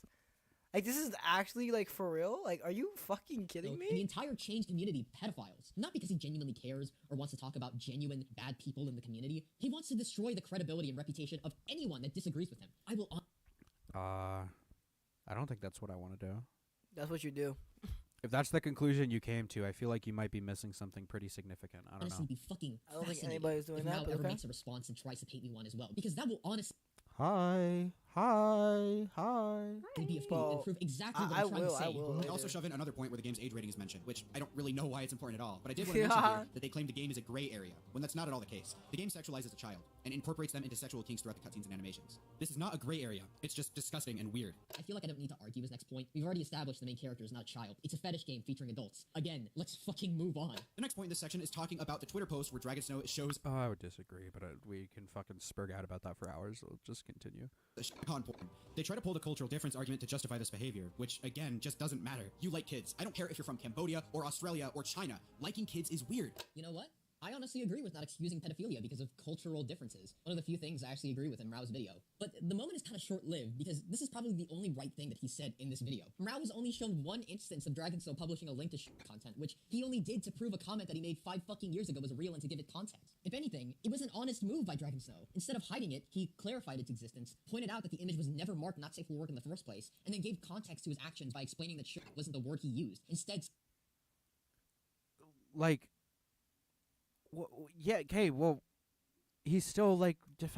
Like, this is actually, like, for real? Like, are you fucking kidding me? And the entire change community pedophiles. Not because he genuinely cares or wants to talk about genuine bad people in the community. He wants to destroy the credibility and reputation of anyone that disagrees with him. I will I don't think that's what I want to do. That's what you do. If that's the conclusion you came to, I feel like you might be missing something pretty significant. I don't honestly know. be fucking I don't think fascinating anybody's doing if that, Mao but ever okay. makes a response and tries to paint me one as well. Because that will honestly Hi. be a Bro, and prove exactly what I I'm trying to will, say. I will. They also shove in another point where the game's age rating is mentioned, which I don't really know why it's important at all, but I did want to mention here that they claim the game is a gray area, when that's not at all the case. The game sexualizes a child, and incorporates them into sexual kinks throughout the cutscenes and animations. This is not a gray area, it's just disgusting and weird. I feel like I don't need to argue his next point. We've already established the main character is not a child. It's a fetish game featuring adults. Again, let's fucking move on. The next point in this section is talking about the Twitter post where Dragon Snow shows I would disagree, but we can fucking spurg out about that for hours. So just continue. the con porn. They try to pull the cultural difference argument to justify this behavior, which, again, just doesn't matter. You like kids. I don't care if you're from Cambodia or Australia or China. Liking kids is weird. You know what? I honestly agree with not excusing pedophilia because of cultural differences. One of the few things I actually agree with in MROW's video. But the moment is kind of short-lived because this is probably the only right thing that he said in this video. MROW was only shown one instance of Dragonstone publishing a link to content, which he only did to prove a comment that he made 5 fucking years ago was real and to give it context. If anything, it was an honest move by Dragonsnow. Instead of hiding it, he clarified its existence, pointed out that the image was never marked not safe for work in the first place, and then gave context to his actions by explaining that wasn't the word he used. Instead, Like, yeah, okay, well, he's still like,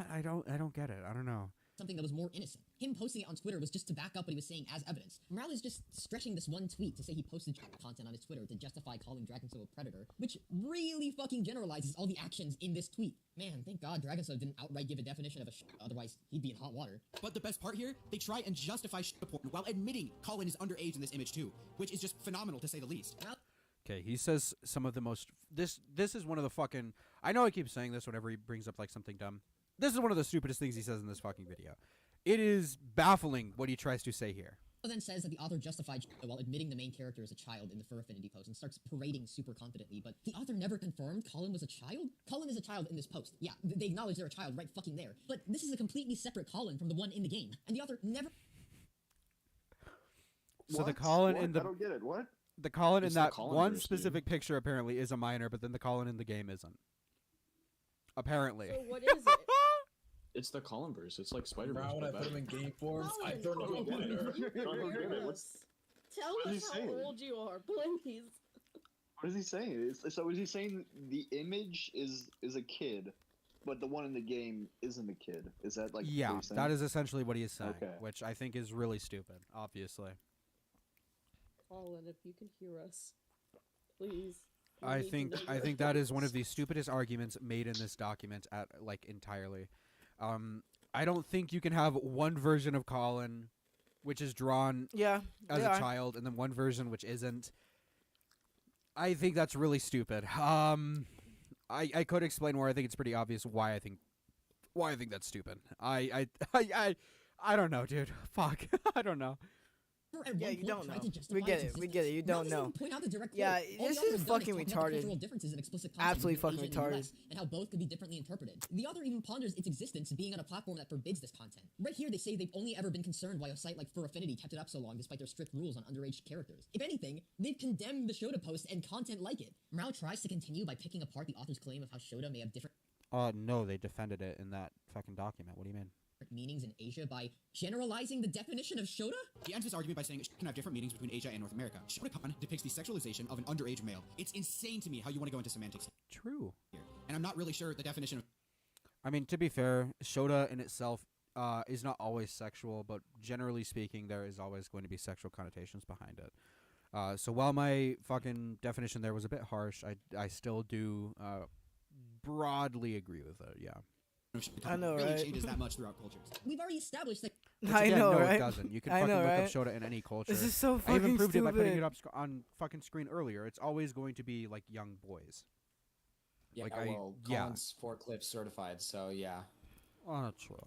I don't get it. I don't know. Something that was more innocent. Him posting it on Twitter was just to back up what he was saying as evidence. MROW is just stretching this one tweet to say he posted content on his Twitter to justify calling Dragonstone a predator, which really fucking generalizes all the actions in this tweet. Man, thank God Dragonstone didn't outright give a definition of a otherwise he'd be in hot water. But the best part here, they try and justify porn while admitting Colin is underage in this image too, which is just phenomenal to say the least. Okay, he says some of the most... This is one of the fucking... I know I keep saying this whenever he brings up, like, something dumb. This is one of the stupidest things he says in this fucking video. It is baffling what he tries to say here. Then says that the author justified while admitting the main character is a child in the Fur Affinity post and starts parading super confidently, but the author never confirmed Colin was a child? Colin is a child in this post. Yeah, they acknowledge they're a child right fucking there. But this is a completely separate Colin from the one in the game, and the author never... So the Colin in the... I don't get it. What? The Colin in that one verse, specific picture apparently is a minor, but then the Colin in the game isn't. Apparently. So what is it? It's the Colin verse. It's like Spider-Man. Bro, when I put him in game forms, I Colin, don't know Colin, what you hear us. Tell what is us he how saying? old you are, please. What is he saying? So is he saying the image is a kid, but the one in the game isn't a kid? Is that like Yeah, what he's saying? that is essentially what he is saying, Okay. which I think is really stupid, obviously. Colin, if you can hear us, please. we I need to think know I your think that is one of voice. the stupidest arguments made in this document entirely. I don't think you can have one version of Colin which is drawn Yeah, as they a are. child and then one version which isn't. I think that's really stupid. I could explain where I think it's pretty obvious why I think that's stupid. I don't know, dude. Fuck. I don't know. Yeah, you don't know. We get it. We get it. You don't know. Yeah, this is fucking retarded. Absolutely fucking retarded. And how both could be differently interpreted. The author even ponders its existence being on a platform that forbids this content. Right here, they say they've only ever been concerned why a site like Fur Affinity kept it up so long despite their strict rules on underage characters. If anything, they've condemned the Shota post and content like it. MROW tries to continue by picking apart the author's claim of how Shota may have different No, they defended it in that fucking document. What do you mean? meanings in Asia by generalizing the definition of Shota? He ends his argument by saying it can have different meanings between Asia and North America. Shota depicts the sexualization of an underage male. It's insane to me how you want to go into semantics True. here. And I'm not really sure the definition of... I mean, to be fair, Shota in itself is not always sexual, but generally speaking, there is always going to be sexual connotations behind it. So while my fucking definition there was a bit harsh, I still do broadly agree with it, yeah. I know, really right? changes that much throughout cultures. We've already established that Which I again, know, no, right? it doesn't. You can I fucking know, look right? up Shota in any culture. This is so I even fucking proved it by putting stupid. it up on fucking screen earlier. It's always going to be like young boys. Yeah, Like, well, yeah. Colin's forklift certified, so yeah. Oh, true.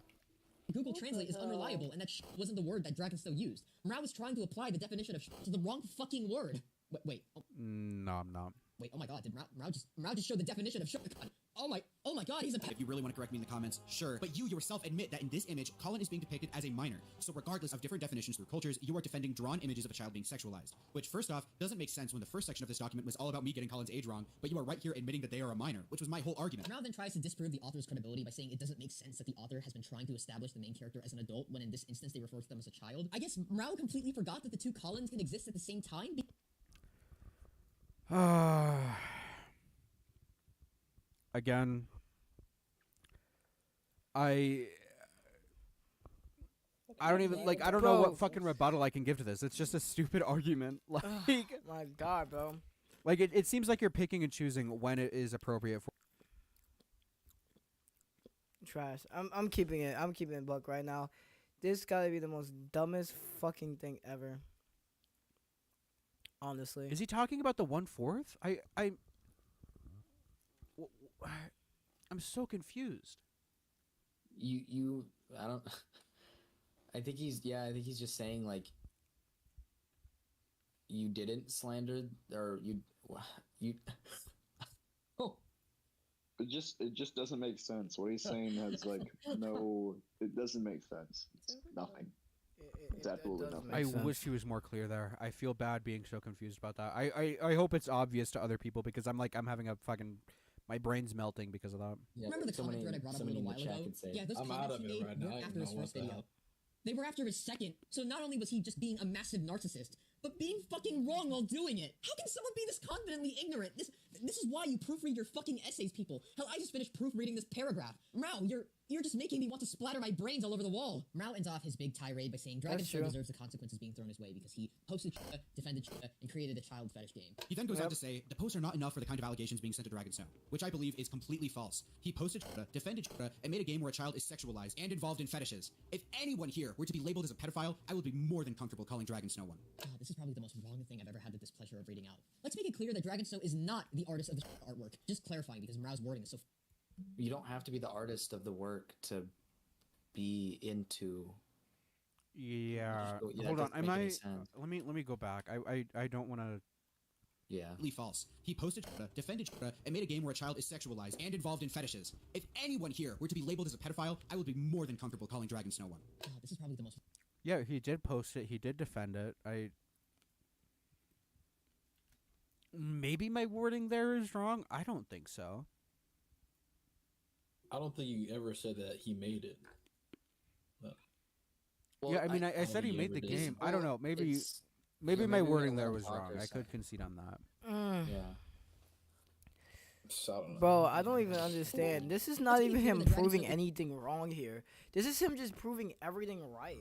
Google What the Translate is hell? unreliable and that wasn't the word that Dragonstone used. MROW was trying to apply the definition of to the wrong fucking word. Wait, No, I'm not. wait, oh my god, did MROW just show the definition of Shota? Oh my god, he's a If you really want to correct me in the comments, sure. But you yourself admit that in this image, Colin is being depicted as a minor. So regardless of different definitions through cultures, you are defending drawn images of a child being sexualized. Which, first off, doesn't make sense when the first section of this document was all about me getting Colin's age wrong, but you are right here admitting that they are a minor, which was my whole argument. MROW then tries to disprove the author's credibility by saying it doesn't make sense that the author has been trying to establish the main character as an adult when in this instance they refer to them as a child. I guess MROW completely forgot that the two Colins can exist at the same time. Again, I don't even I don't know Bro. what fucking rebuttal I can give to this. It's just a stupid argument. Like My God, bro. like it seems like you're picking and choosing when it is appropriate for Trash. I'm keeping it. I'm keeping it buck right now. This gotta be the most dumbest fucking thing ever. Honestly. Is he talking about the 1/4? I'm so confused. I don't. I think he's just saying like you didn't slander or you. it just doesn't make sense. What he's saying has like no. It doesn't make sense. It's nothing. It's absolutely nothing. I wish he was more clear there. I feel bad being so confused about that. I hope it's obvious to other people because I'm having a fucking my brain's melting because of that. Yeah, remember the comment thread I brought up a little while ago? Yeah, those comments he made weren't after his first video. They were after his second. So not only was he just being a massive narcissist, but being fucking wrong while doing it. How can someone be this confidently ignorant? This is why you proofread your fucking essays, people. Hell, I just finished proofreading this paragraph. MROW, you're just making me want to splatter my brains all over the wall. MROW ends off his big tirade by saying Dragonstone deserves the consequences being thrown his way because he posted shota, defended shota, and created a child fetish game. He then goes on to say, the posts are not enough for the kind of allegations being sent to Dragonstone, which I believe is completely false. He posted shota, defended shota, and made a game where a child is sexualized and involved in fetishes. If anyone here were to be labeled as a pedophile, I would be more than comfortable calling Dragonstone one. God, this is probably the most wrong thing I've ever had the displeasure of reading out. Let's make it clear that Dragonstone is not the artist of the artwork. Just clarifying because MROW's wording is so... You don't have to be the artist of the work to be into... Yeah. Yeah, Hold on. doesn't make any sense. Let me go back. I don't want to... Yeah. False. He posted shota, defended shota, and made a game where a child is sexualized and involved in fetishes. If anyone here were to be labeled as a pedophile, I would be more than comfortable calling Dragonstone one. God, this is probably the most... Yeah, he did post it. He did defend it. Maybe my wording there is wrong. I don't think so. I don't think you ever said that he made it. No. Well, yeah, I mean, I said he made the game. I don't know. Maybe my wording there was wrong. I could concede on that. Yeah. Bro, I don't even understand. This is not even him proving anything wrong here. This is him just proving everything right.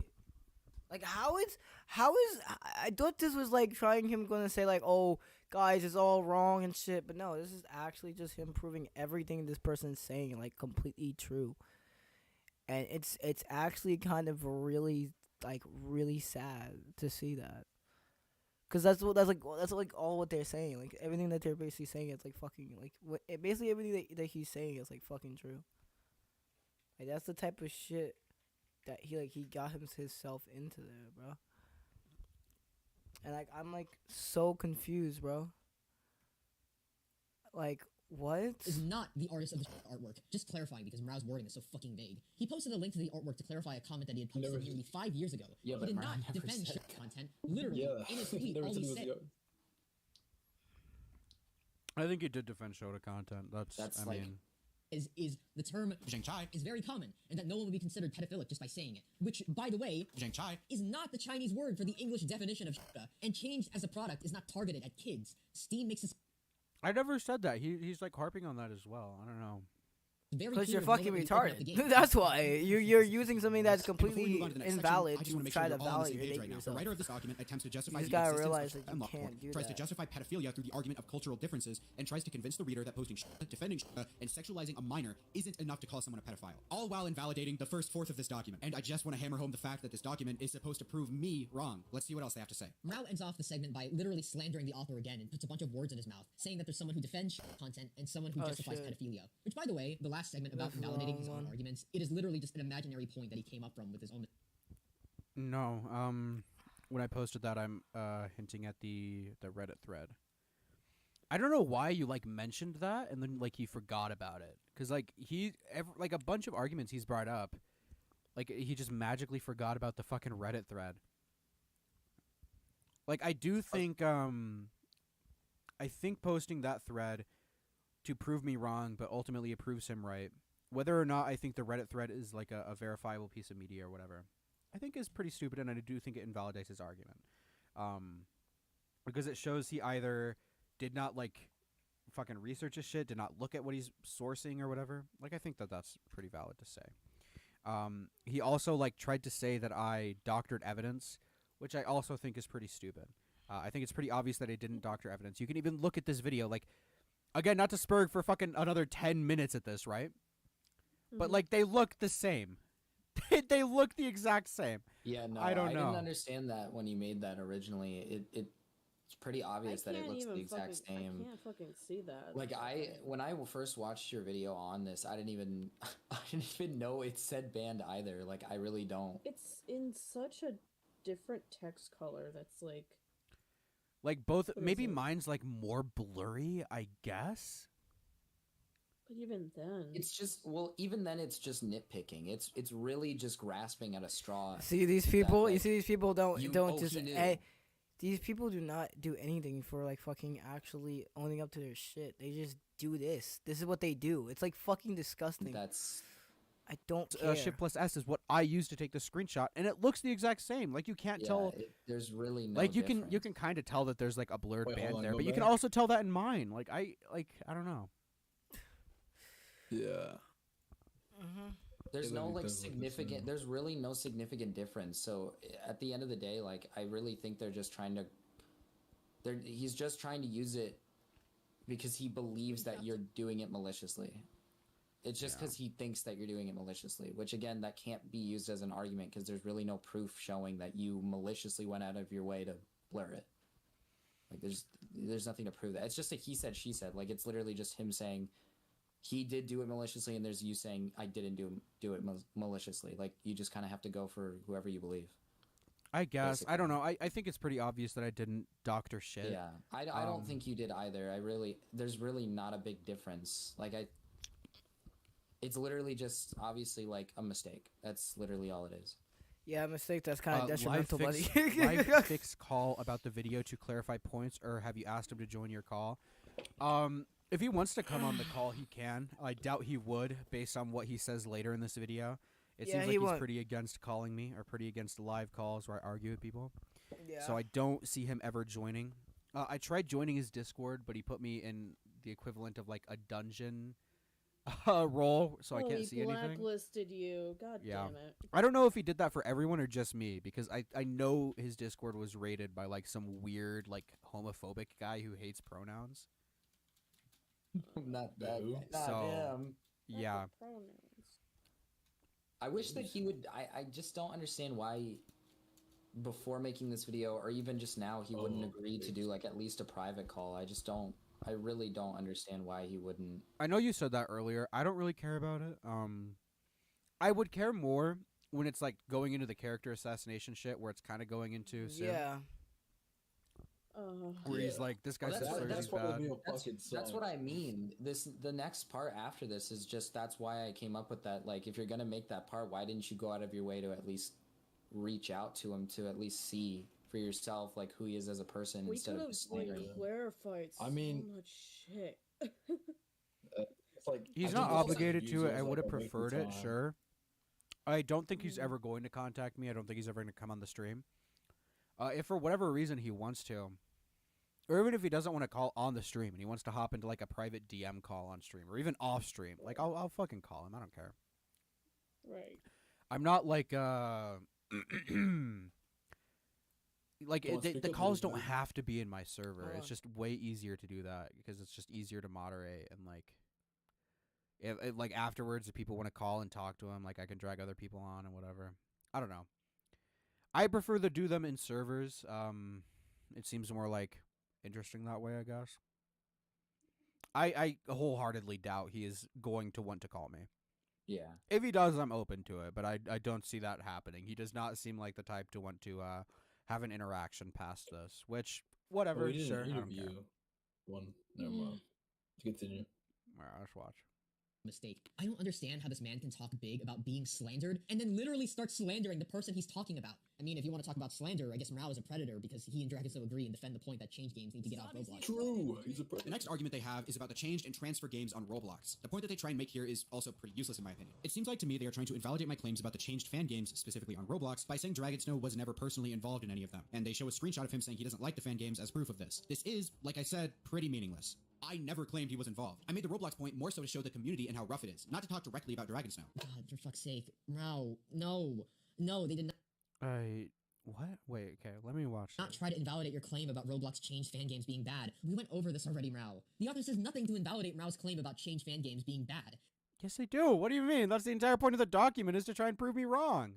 Like, how is I thought this was like trying him gonna say like, oh guys, it's all wrong and shit, but no, this is actually just him proving everything this person's saying like completely true. And it's actually kind of really sad to see that. Cause that's like all what they're saying. Like everything that they're basically saying is like fucking like basically everything that he's saying is like fucking true. Like that's the type of shit that he got himself into there, bro. And like I'm like so confused, bro. Like what? Is not the artist of the artwork. Just clarifying because MROW's wording is so fucking vague. He posted a link to the artwork to clarify a comment that he had posted nearly 5 years ago. Yeah, he did not defend shit content. Literally, in his tweet, all he said. I think he did defend shota content. I mean, is the term is very common, and that no one would be considered pedophilic just by saying it. Which, by the way, is not the Chinese word for the English definition of shota, and changed as a product is not targeted at kids. Steam makes this... I never said that. He's like harping on that as well. I don't know. Because you're fucking retarded. That's why you're using something that's completely invalid to try to validate yourself. The writer of this document attempts to justify you the gotta existence realize of that you unlawful, can't do tries that. to justify pedophilia through the argument of cultural differences, and tries to convince the reader that posting shota, defending shota, and sexualizing a minor isn't enough to call someone a pedophile. All while invalidating the first fourth of this document. And I just want to hammer home the fact that this document is supposed to prove me wrong. Let's see what else they have to say. MROW ends off the segment by literally slandering the author again and puts a bunch of words in his mouth, saying that there's someone who defends shota content and someone who justifies pedophilia. Which, by the way, the last segment about validating his own arguments, it is literally just an imaginary point that he came up from with his own... No, when I posted that, I'm hinting at the Reddit thread. I don't know why you like mentioned that and then like he forgot about it, because like like a bunch of arguments he's brought up, like he just magically forgot about the fucking Reddit thread. Like I do think I think posting that thread to prove me wrong, but ultimately it proves him right. Whether or not I think the Reddit thread is like a verifiable piece of media or whatever, I think is pretty stupid, and I do think it invalidates his argument. Because it shows he either did not like fucking research his shit, did not look at what he's sourcing or whatever. Like I think that's pretty valid to say. He also like tried to say that I doctored evidence, which I also think is pretty stupid. I think it's pretty obvious that I didn't doctor evidence. You can even look at this video, like, again, not to spurg for fucking another 10 minutes at this, right? But like they look the same. They look the exact same. Yeah, no, I don't know. I didn't understand that when you made that originally. It's pretty obvious that it looks the exact same. I can't fucking see that. Like when I first watched your video on this, I didn't even know it said banned either. Like I really don't. It's in such a different text color that's like both. Maybe mine's like more blurry, I guess. But even then, It's just even then it's just nitpicking. It's really just grasping at a straw. See these that, people. You like, see these people don't he just. knew. These people do not do anything for like fucking actually owning up to their shit. They just do this. This is what they do. It's like fucking disgusting. That's I don't care. Shift plus S is what I use to take the screenshot, and it looks the exact same. Like you can't tell. There's really no Like you difference. can kind of tell that there's like a blurred Wait, band hold on, there, go but you can back. also tell that in mine. Like I don't know. Yeah. There's It no literally like does look the significant. same. There's really no significant difference. So at the end of the day, like I really think they're just trying to. He's just trying to use it because he believes that you're doing it maliciously. It's just because he thinks that you're doing it maliciously, which again, that can't be used as an argument because there's really no proof showing that you maliciously went out of your way to blur it. Like there's nothing to prove that. It's just a he said, she said. Like it's literally just him saying he did do it maliciously, and there's you saying I didn't do it maliciously. Like you just kind of have to go for whoever you believe. I guess Basically. I don't know. I think it's pretty obvious that I didn't doctor shit. Yeah, I don't think you did either. There's really not a big difference. Like it's literally just obviously like a mistake. That's literally all it is. Yeah, a mistake that's kind of detrimental, buddy. Live fix call about the video to clarify points, or have you asked him to join your call? If he wants to come on the call, he can. I doubt he would, based on what he says later in this video. It seems like he's pretty against calling me, or pretty against live calls where I argue with people. Yeah. So I don't see him ever joining. I tried joining his Discord, but he put me in the equivalent of like a dungeon role, so I can't see anything. He blacklisted you. God damn it. I don't know if he did that for everyone or just me, because I know his Discord was raided by like some weird like homophobic guy who hates pronouns. Not that. So yeah. I wish that he would. I just don't understand why, before making this video, or even just now, he wouldn't agree to do like at least a private call. I just don't. I really don't understand why he wouldn't. I know you said that earlier. I don't really care about it. I would care more when it's like going into the character assassination shit, where it's kind of going into soon. Yeah. Where he's like, this guy's that's bad. That's what I mean. The next part after this is just that's why I came up with that. Like, if you're gonna make that part, why didn't you go out of your way to at least reach out to him to at least see for yourself like who he is as a person instead of just slandering him? Clarified so much shit. It's like He's not obligated to it. I would have preferred it, sure. I don't think he's ever going to contact me. I don't think he's ever going to come on the stream. If for whatever reason he wants to, or even if he doesn't want to call on the stream and he wants to hop into like a private DM call on stream or even off stream, like I'll fucking call him. I don't care. Right. I'm not like like the calls don't have to be in my server. It's just way easier to do that because it's just easier to moderate, and like if like afterwards if people want to call and talk to him, like I can drag other people on and whatever. I don't know. I prefer to do them in servers. It seems more like interesting that way, I guess. I wholeheartedly doubt he is going to want to call me. Yeah. If he does, I'm open to it, but I don't see that happening. He does not seem like the type to want to have an interaction past this, which, whatever, we did sure. an I don't interview. care. One. Never mind. To continue. All right, let's watch. Mistake. I don't understand how this man can talk big about being slandered and then literally start slandering the person he's talking about. I mean, if you want to talk about slander, I guess MROW is a predator because he and Dragonso agree and defend the point that change games need to get off Roblox. True. He's a predator. The next argument they have is about the changed and transfer games on Roblox. The point that they try and make here is also pretty useless in my opinion. It seems like to me they are trying to invalidate my claims about the changed fan games, specifically on Roblox, by saying Dragonsnow was never personally involved in any of them. And they show a screenshot of him saying he doesn't like the fan games as proof of this. This is, like I said, pretty meaningless. I never claimed he was involved. I made the Roblox point more so to show the community and how rough it is, not to talk directly about Dragonsnow. God, for fuck's sake. MROW, no. No, they did not. What? Wait, okay, let me watch. Not try to invalidate your claim about Roblox changed fan games being bad. We went over this already, MROW. The author says nothing to invalidate MROW's claim about changed fan games being bad. Yes, they do. What do you mean? That's the entire point of the document, is to try and prove me wrong.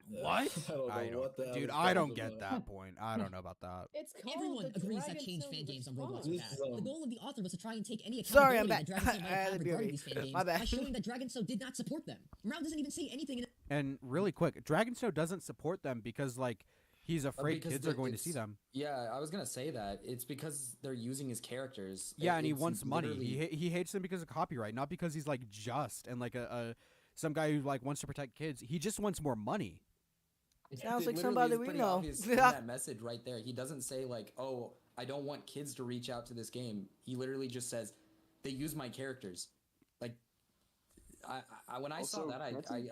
What? I don't, dude, I don't get that point. I don't know about that. It's called Everyone the agrees that changed Dragonstone fan games on Roblox response. are bad. The goal of the author was to try and take any Sorry, I'm accountability back. that Dragonstone might I had have to be regarding awake. these fan games My bad. by showing that Dragonstone did not support them. MROW doesn't even say anything in And really quick, Dragonsnow doesn't support them because, like, He's afraid because kids are going to see them. Yeah, I was gonna say that it's because they're using his characters. Yeah, and he It's wants money. literally- He hates them because of copyright, not because he's like just and like a some guy who like wants to protect kids. He just wants more money. Sounds It like literally somebody is we pretty know. obvious in that message right there. He doesn't say like, "Oh, I don't want kids to reach out to this game." He literally just says, "They use my characters." Like, when I saw Also, that,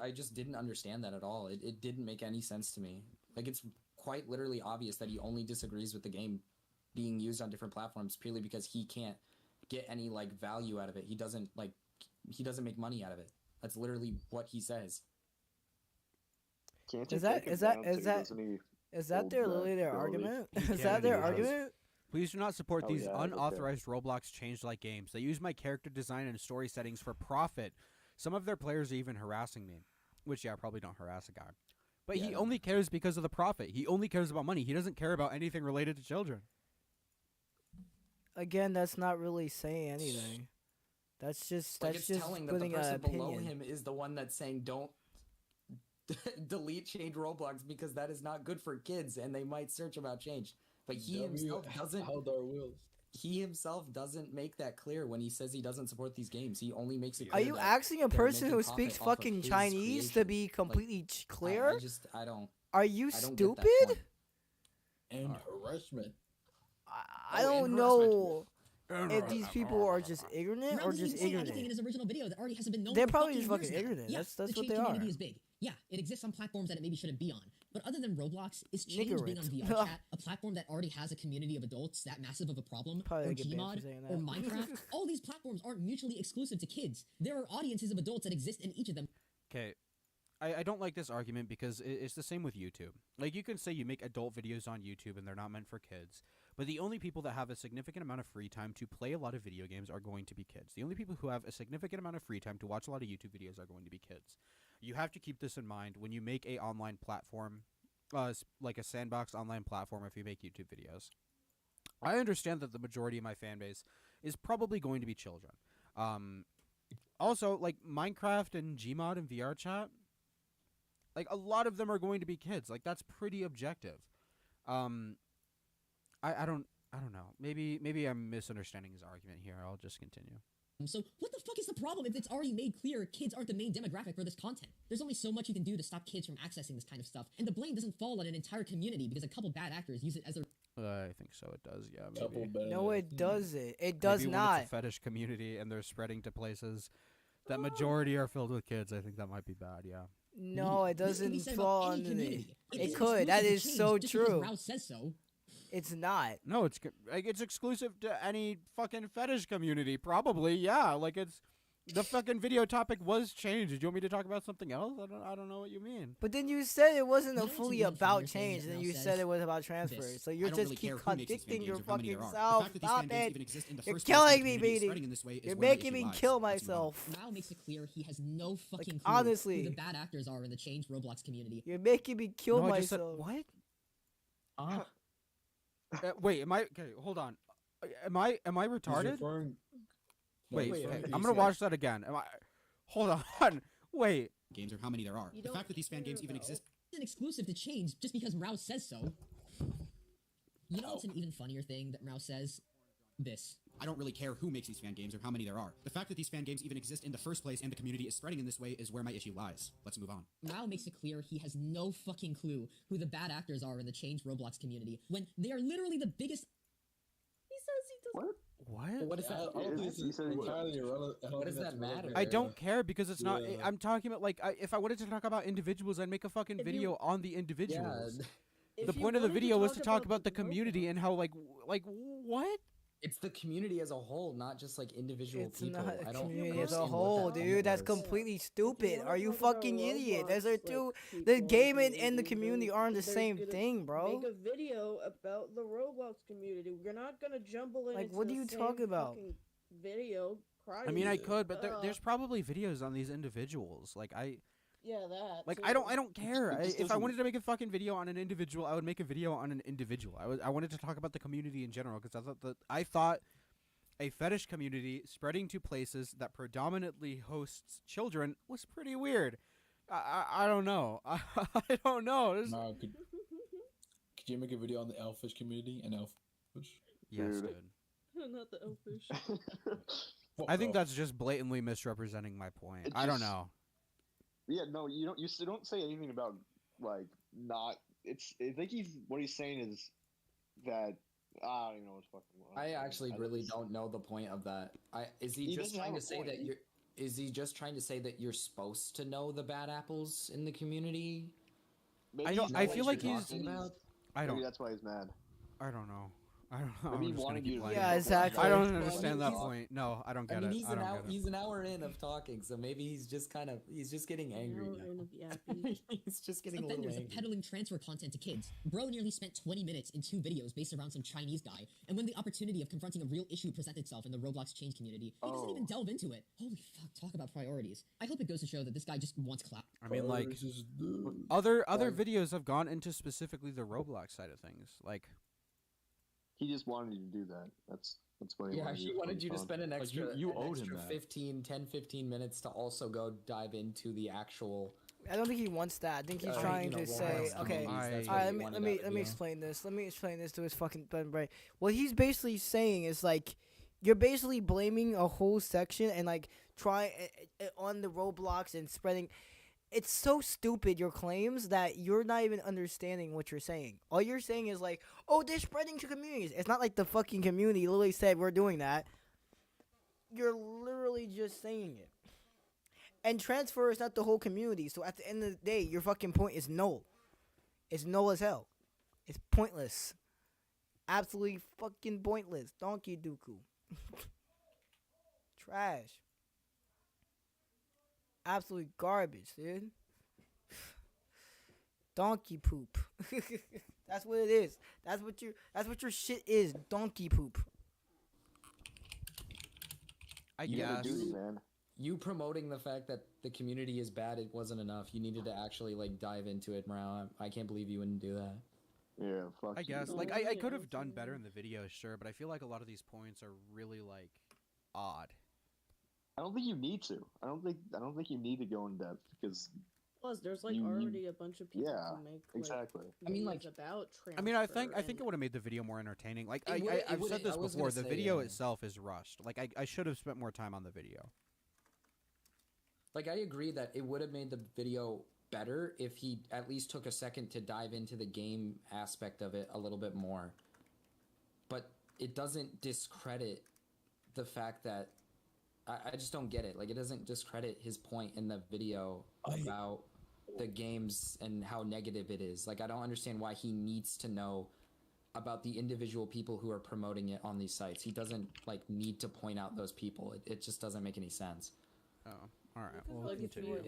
I just didn't understand that at all. It didn't make any sense to me. Like, it's quite literally obvious that he only disagrees with the game being used on different platforms purely because he can't get any like value out of it. He doesn't make money out of it. That's literally what he says. Can't Is you that take is it that down is to that doesn't he is that hold their that literally their ability? argument? He Is can that their because- argument? Please do not support Oh, these yeah, okay. unauthorized Roblox change-like games. They use my character design and story settings for profit. Some of their players are even harassing me, which yeah, probably don't harass a guy. But Yeah, he no. only cares because of the profit. He only cares about money. He doesn't care about anything related to children. Again, that's not really saying anything. That's just Like, that's it's just telling that the putting an person below opinion. him is the one that's saying don't delete change Roblox because that is not good for kids and they might search about change. But he himself doesn't. Held our wheels. He himself doesn't make that clear when he says he doesn't support these games. He only makes it Are clear you that asking a they're person who making profit speaks off of fucking his Chinese to creation. be Like, completely clear? I don't. Are you I don't get that stupid? point. And harassment. I Oh, don't and know if these people are just ignorant Rao or doesn't just even say anything in ignorant. his original video that already hasn't been known. They're for probably just years fucking now. ignorant. Yeah, That's the what change they are. community is big. Yeah, it exists on platforms that it maybe shouldn't be on. But other than Roblox, is change being on Niggerant. VR chat a platform that already has a community of adults that massive of a problem? Probably or get banned for Gmod saying or that. Minecraft? All these platforms aren't mutually exclusive to kids. There are audiences of adults that exist in each of them. Okay. I don't like this argument because it's the same with YouTube. Like, you can say you make adult videos on YouTube and they're not meant for kids, but the only people that have a significant amount of free time to play a lot of video games are going to be kids. The only people who have a significant amount of free time to watch a lot of YouTube videos are going to be kids. You have to keep this in mind when you make a online platform, like a sandbox online platform if you make YouTube videos. I understand that the majority of my fan base is probably going to be children. Also, like Minecraft and Gmod and VR chat, like a lot of them are going to be kids. Like, that's pretty objective. I don't know. Maybe I'm misunderstanding his argument here. I'll just continue. So what the fuck is the problem if it's already made clear kids aren't the main demographic for this content? There's only so much you can do to stop kids from accessing this kind of stuff, and the blame doesn't fall on an entire community because a couple bad actors use it as their I think so. It does. Yeah. Maybe. No, it doesn't. It does Maybe not. When it's a fetish community and they're spreading to places that majority are filled with kids, I think that might be bad. Yeah. No, it This can be doesn't said about fall any under community. it. It It isn't could. That exclusive is to change so just because true. Rao says so. It's not. No, it's exclusive to any fucking fetish community. Probably, yeah. Like, it's the fucking video topic was changed. Did you want me to talk about something else? I don't know what you mean. But then you said it wasn't You a know what's fully even funnier about thing change, that and Rao you says? said it was about transfer. This. So you're I don't just really keep care who makes these fan contradicting games your or how many fucking there are. The self. fact that these Stop fan games it. even exist in the You're first place and killing the me, community is Beatty. spreading in this way is You're where my making issue me lies. kill Let's move on. myself. Rao makes it clear he has no fucking clue honestly. who the bad actors are in the change Roblox community. You're making me kill No, I just said- myself. what? Wait, am I okay? Hold on. Am I retarded? Wait, hey, I'm gonna watch that again. Am I? Hold on. Wait. Games or how many there are. The fact that these fan games even exist. It's an exclusive to change just because Rao says so. You know what's an even funnier thing that Rao says? This. I don't really care who makes these fan games or how many there are. The fact that these fan games even exist in the first place and the community is spreading in this way is where my issue lies. Let's move on. Rao makes it clear he has no fucking clue who the bad actors are in the change Roblox community when they are literally the biggest. He says he doesn't. What? What is that? What does that matter? I don't care because it's not. Yeah. I'm talking about like if I wanted to talk about individuals, I'd make a fucking If video you- on the individuals. If The you point of the wanted video was to talk about the group, community and how like what? It's the community as a whole, not just like individual It's people. not I a don't community as a understand what whole, that dude. That's comment was. completely If stupid. you Are wanna you talk about fucking idiot? Roblox, Those are like, two. The people game and and the community aren't the they're same gonna thing, bro. Make a video about the Roblox community. We're not gonna jumble in. Like, into what the are you same talking about? fucking Video. I mean, I crying. could, but there's probably videos on these individuals. Like Yeah, that. Like too. I don't care. It just If I doesn't- wanted to make a fucking video on an individual, I would make a video on an individual. I wanted to talk about the community in general because I thought a fetish community spreading to places that predominantly hosts children was pretty weird. I don't know. I don't know. Could you make a video on the Elfish community and Elfish? Yes, Dude. dude. Not the elfish. I think that's just blatantly misrepresenting my point. It I don't just- know. Yeah, no, you don't. You still don't say anything about like not. It's. I think what he's saying is that I don't even know what's fucking. I actually really don't know the point of that. Is he He just doesn't trying have to a say point. that you're? Is he just trying to say that you're supposed to know the bad apples in the community? Maybe I don't. he's I not feel what like you're he's. talking about. I Maybe don't. that's why he's mad. I don't know. I don't know. Maybe he I'm just gonna wanted keep you to playing. Yeah, exactly. I don't Well, understand that he's- point. No, I don't I get mean, it. he's I an don't hour. get it. He's an hour in of talking, so maybe he's just getting angry. He's just getting a little Offenders of angry. peddling transfer content to kids. Bro nearly spent 20 minutes in 2 videos based around some Chinese guy, and when the opportunity of confronting a real issue presented itself in the Roblox change community, he doesn't even delve into it. Holy fuck, talk about priorities. I hope it goes to show that this guy just wants clout. I mean, like other videos have gone into specifically the Roblox side of things. Like He just wanted you to do that. That's what he Yeah, wanted. he wanted you to spend an extra, you an owed him extra that. 15 minutes to also go dive into the actual. I don't think he wants that. I think he's trying to say, okay, That's all what right, he let wanted me out of you. explain this. Let me explain this to his fucking brain. What he's basically saying is like, you're basically blaming a whole section and like on the Roblox and spreading. It's so stupid, your claims, that you're not even understanding what you're saying. All you're saying is like, oh, they're spreading to communities. It's not like the fucking community literally said we're doing that. You're literally just saying it. And transfer is not the whole community. So at the end of the day, your fucking point is null. It's null as hell. It's pointless. Absolutely fucking pointless. Donkey Dooku. Trash. Absolute garbage, dude. Donkey poop. That's what it is. That's what your shit is. Donkey poop. I You gotta guess. do it, man. You promoting the fact that the community is bad, it wasn't enough. You needed to actually like dive into it, MROW. I can't believe you wouldn't do that. Yeah, fuck. I guess. you. Like I could have done better in the video, sure, but I feel like a lot of these points are really like odd. I don't think you need to. I don't think you need to go in depth because. Plus, there's like You- already a bunch of people Yeah, who make exactly. I mean, videos like- about transfer. I mean, I think and- it would have made the video more entertaining. Like It would've- it I've would've- said this I was before. gonna The say, video yeah. itself is rushed. Like I should have spent more time on the video. Like, I agree that it would have made the video better if he at least took a second to dive into the game aspect of it a little bit more. But it doesn't discredit the fact that I just don't get it. Like, it doesn't discredit his point in the video about the games and how negative it is. Like, I don't understand why he needs to know about the individual people who are promoting it on these sites. He doesn't, like, need to point out those people. It just doesn't make any sense. Oh, all right. Because, Well, like, if continue.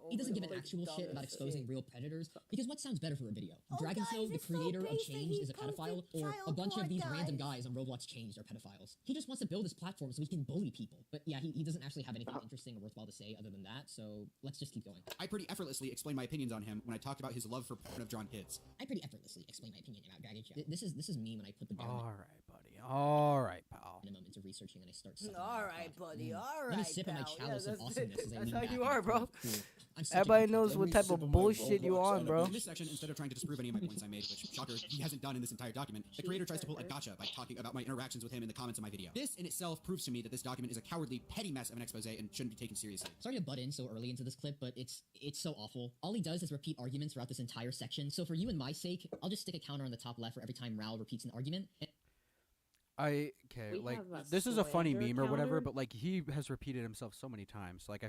He doesn't give an actual shit about exposing real predators, because what sounds better for a video? Dragon Snow, the creator of Change, is a pedophile, or a bunch of these random guys on Roblox Changed are pedophiles? He just wants to build his platform so he can bully people. But yeah, he doesn't actually have anything interesting or worthwhile to say other than that, so let's just keep going. I pretty effortlessly explained my opinions on him when I talked about his love for porn of drawn kids. I pretty effortlessly explain my opinion about Dragon Snow. This is me when I put the bare All right, buddy. All right, pal. minimum into researching and I start sucking All on right, pod. buddy. All Let me right, sip on my pal. chalice of awesomeness as I That's lean how back you in are, the bro. corner. I'm such a Everybody good knows content. what type of bullshit you on, bro. In this section, instead of trying to disprove any of my points I made, which, shocker, he hasn't done in this entire document, the creator tries to pull a gotcha by talking about my interactions with him in the comments of my video. This in itself proves to me that this document is a cowardly, petty mess of an expose and shouldn't be taken seriously. Sorry to butt in so early into this clip, but it's so awful. All he does is repeat arguments throughout this entire section, so for you and my sake, I'll just stick a counter on the top left for every time Raul repeats an argument. Okay, We like have a this is a funny slander meme or whatever, counter? but like he has repeated himself so many times. Like